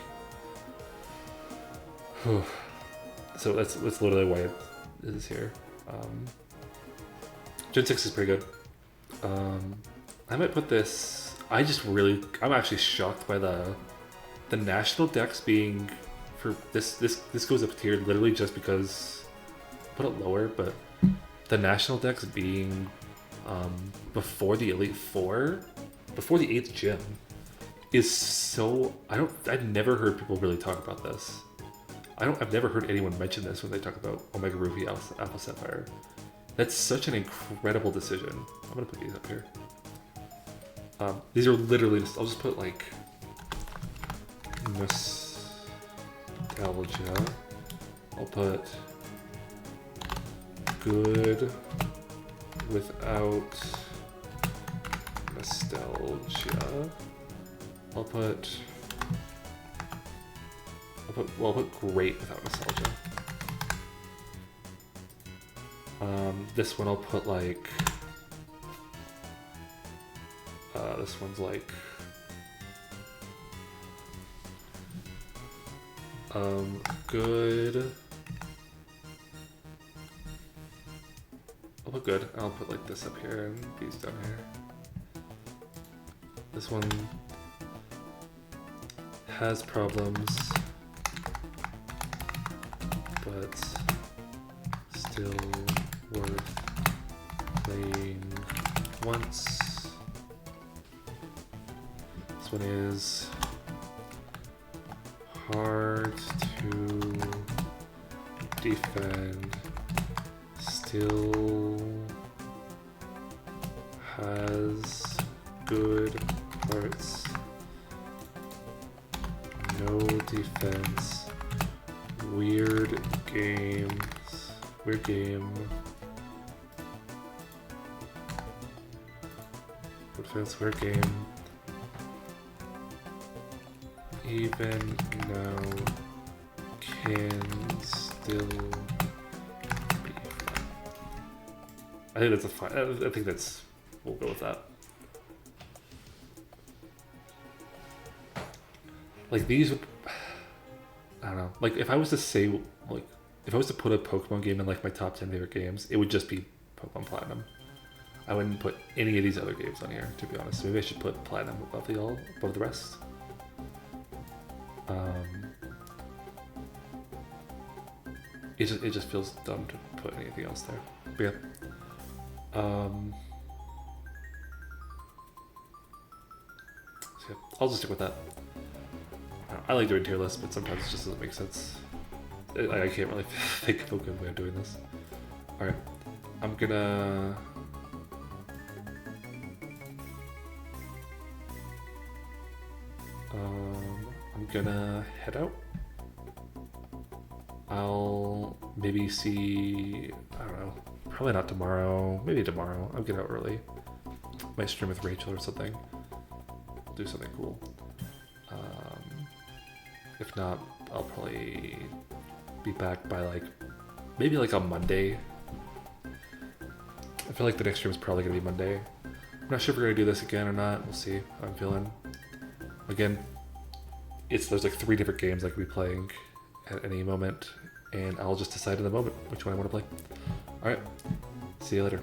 S1: So that's literally why it is here. Gen 6 is pretty good. I might put this. I'm actually shocked by the national dex being for this goes up tier literally just because put it lower, but the national dex being before the Elite Four, before the 8th gym, is so I've never heard people really talk about this. I've never heard anyone mention this when they talk about Omega Ruby, Alpha Sapphire. That's such an incredible decision. I'm gonna put these up here. These are literally just, I'll just put like nostalgia. I'll put good without nostalgia. I'll put great without nostalgia. This one I'll put like this one's like good. I'll put good. I'll put like this up here and these down here. This one has problems, but still worth playing once. This one is hard to defend, still has good parts, no defense, weird game, what defense, weird game, even now can still be fun. I think that's a fine. I think that's. We'll go with that. Like these would. I don't know. Like if I was to say, like, if I was to put a Pokemon game in like my top 10 favorite games, it would just be Pokemon Platinum. I wouldn't put any of these other games on here, to be honest. Maybe I should put Platinum above the rest. It just feels dumb to put anything else there. But yeah. So yeah, I'll just stick with that. I like doing tier lists, but sometimes it just doesn't make sense. I can't really think of a good way of doing this. Alright, I'm gonna... I'm gonna head out. I'll maybe see, I don't know, probably not tomorrow, maybe tomorrow. I'll get out early. Might stream with Rachel or something. Do something cool. If not, I'll probably be back by like, maybe like on Monday. I feel like the next stream is probably gonna be Monday. I'm not sure if we're gonna do this again or not. We'll see how I'm feeling. Again, there's like 3 different games I could be playing at any moment, and I'll just decide in the moment which one I want to play. Alright, see you later.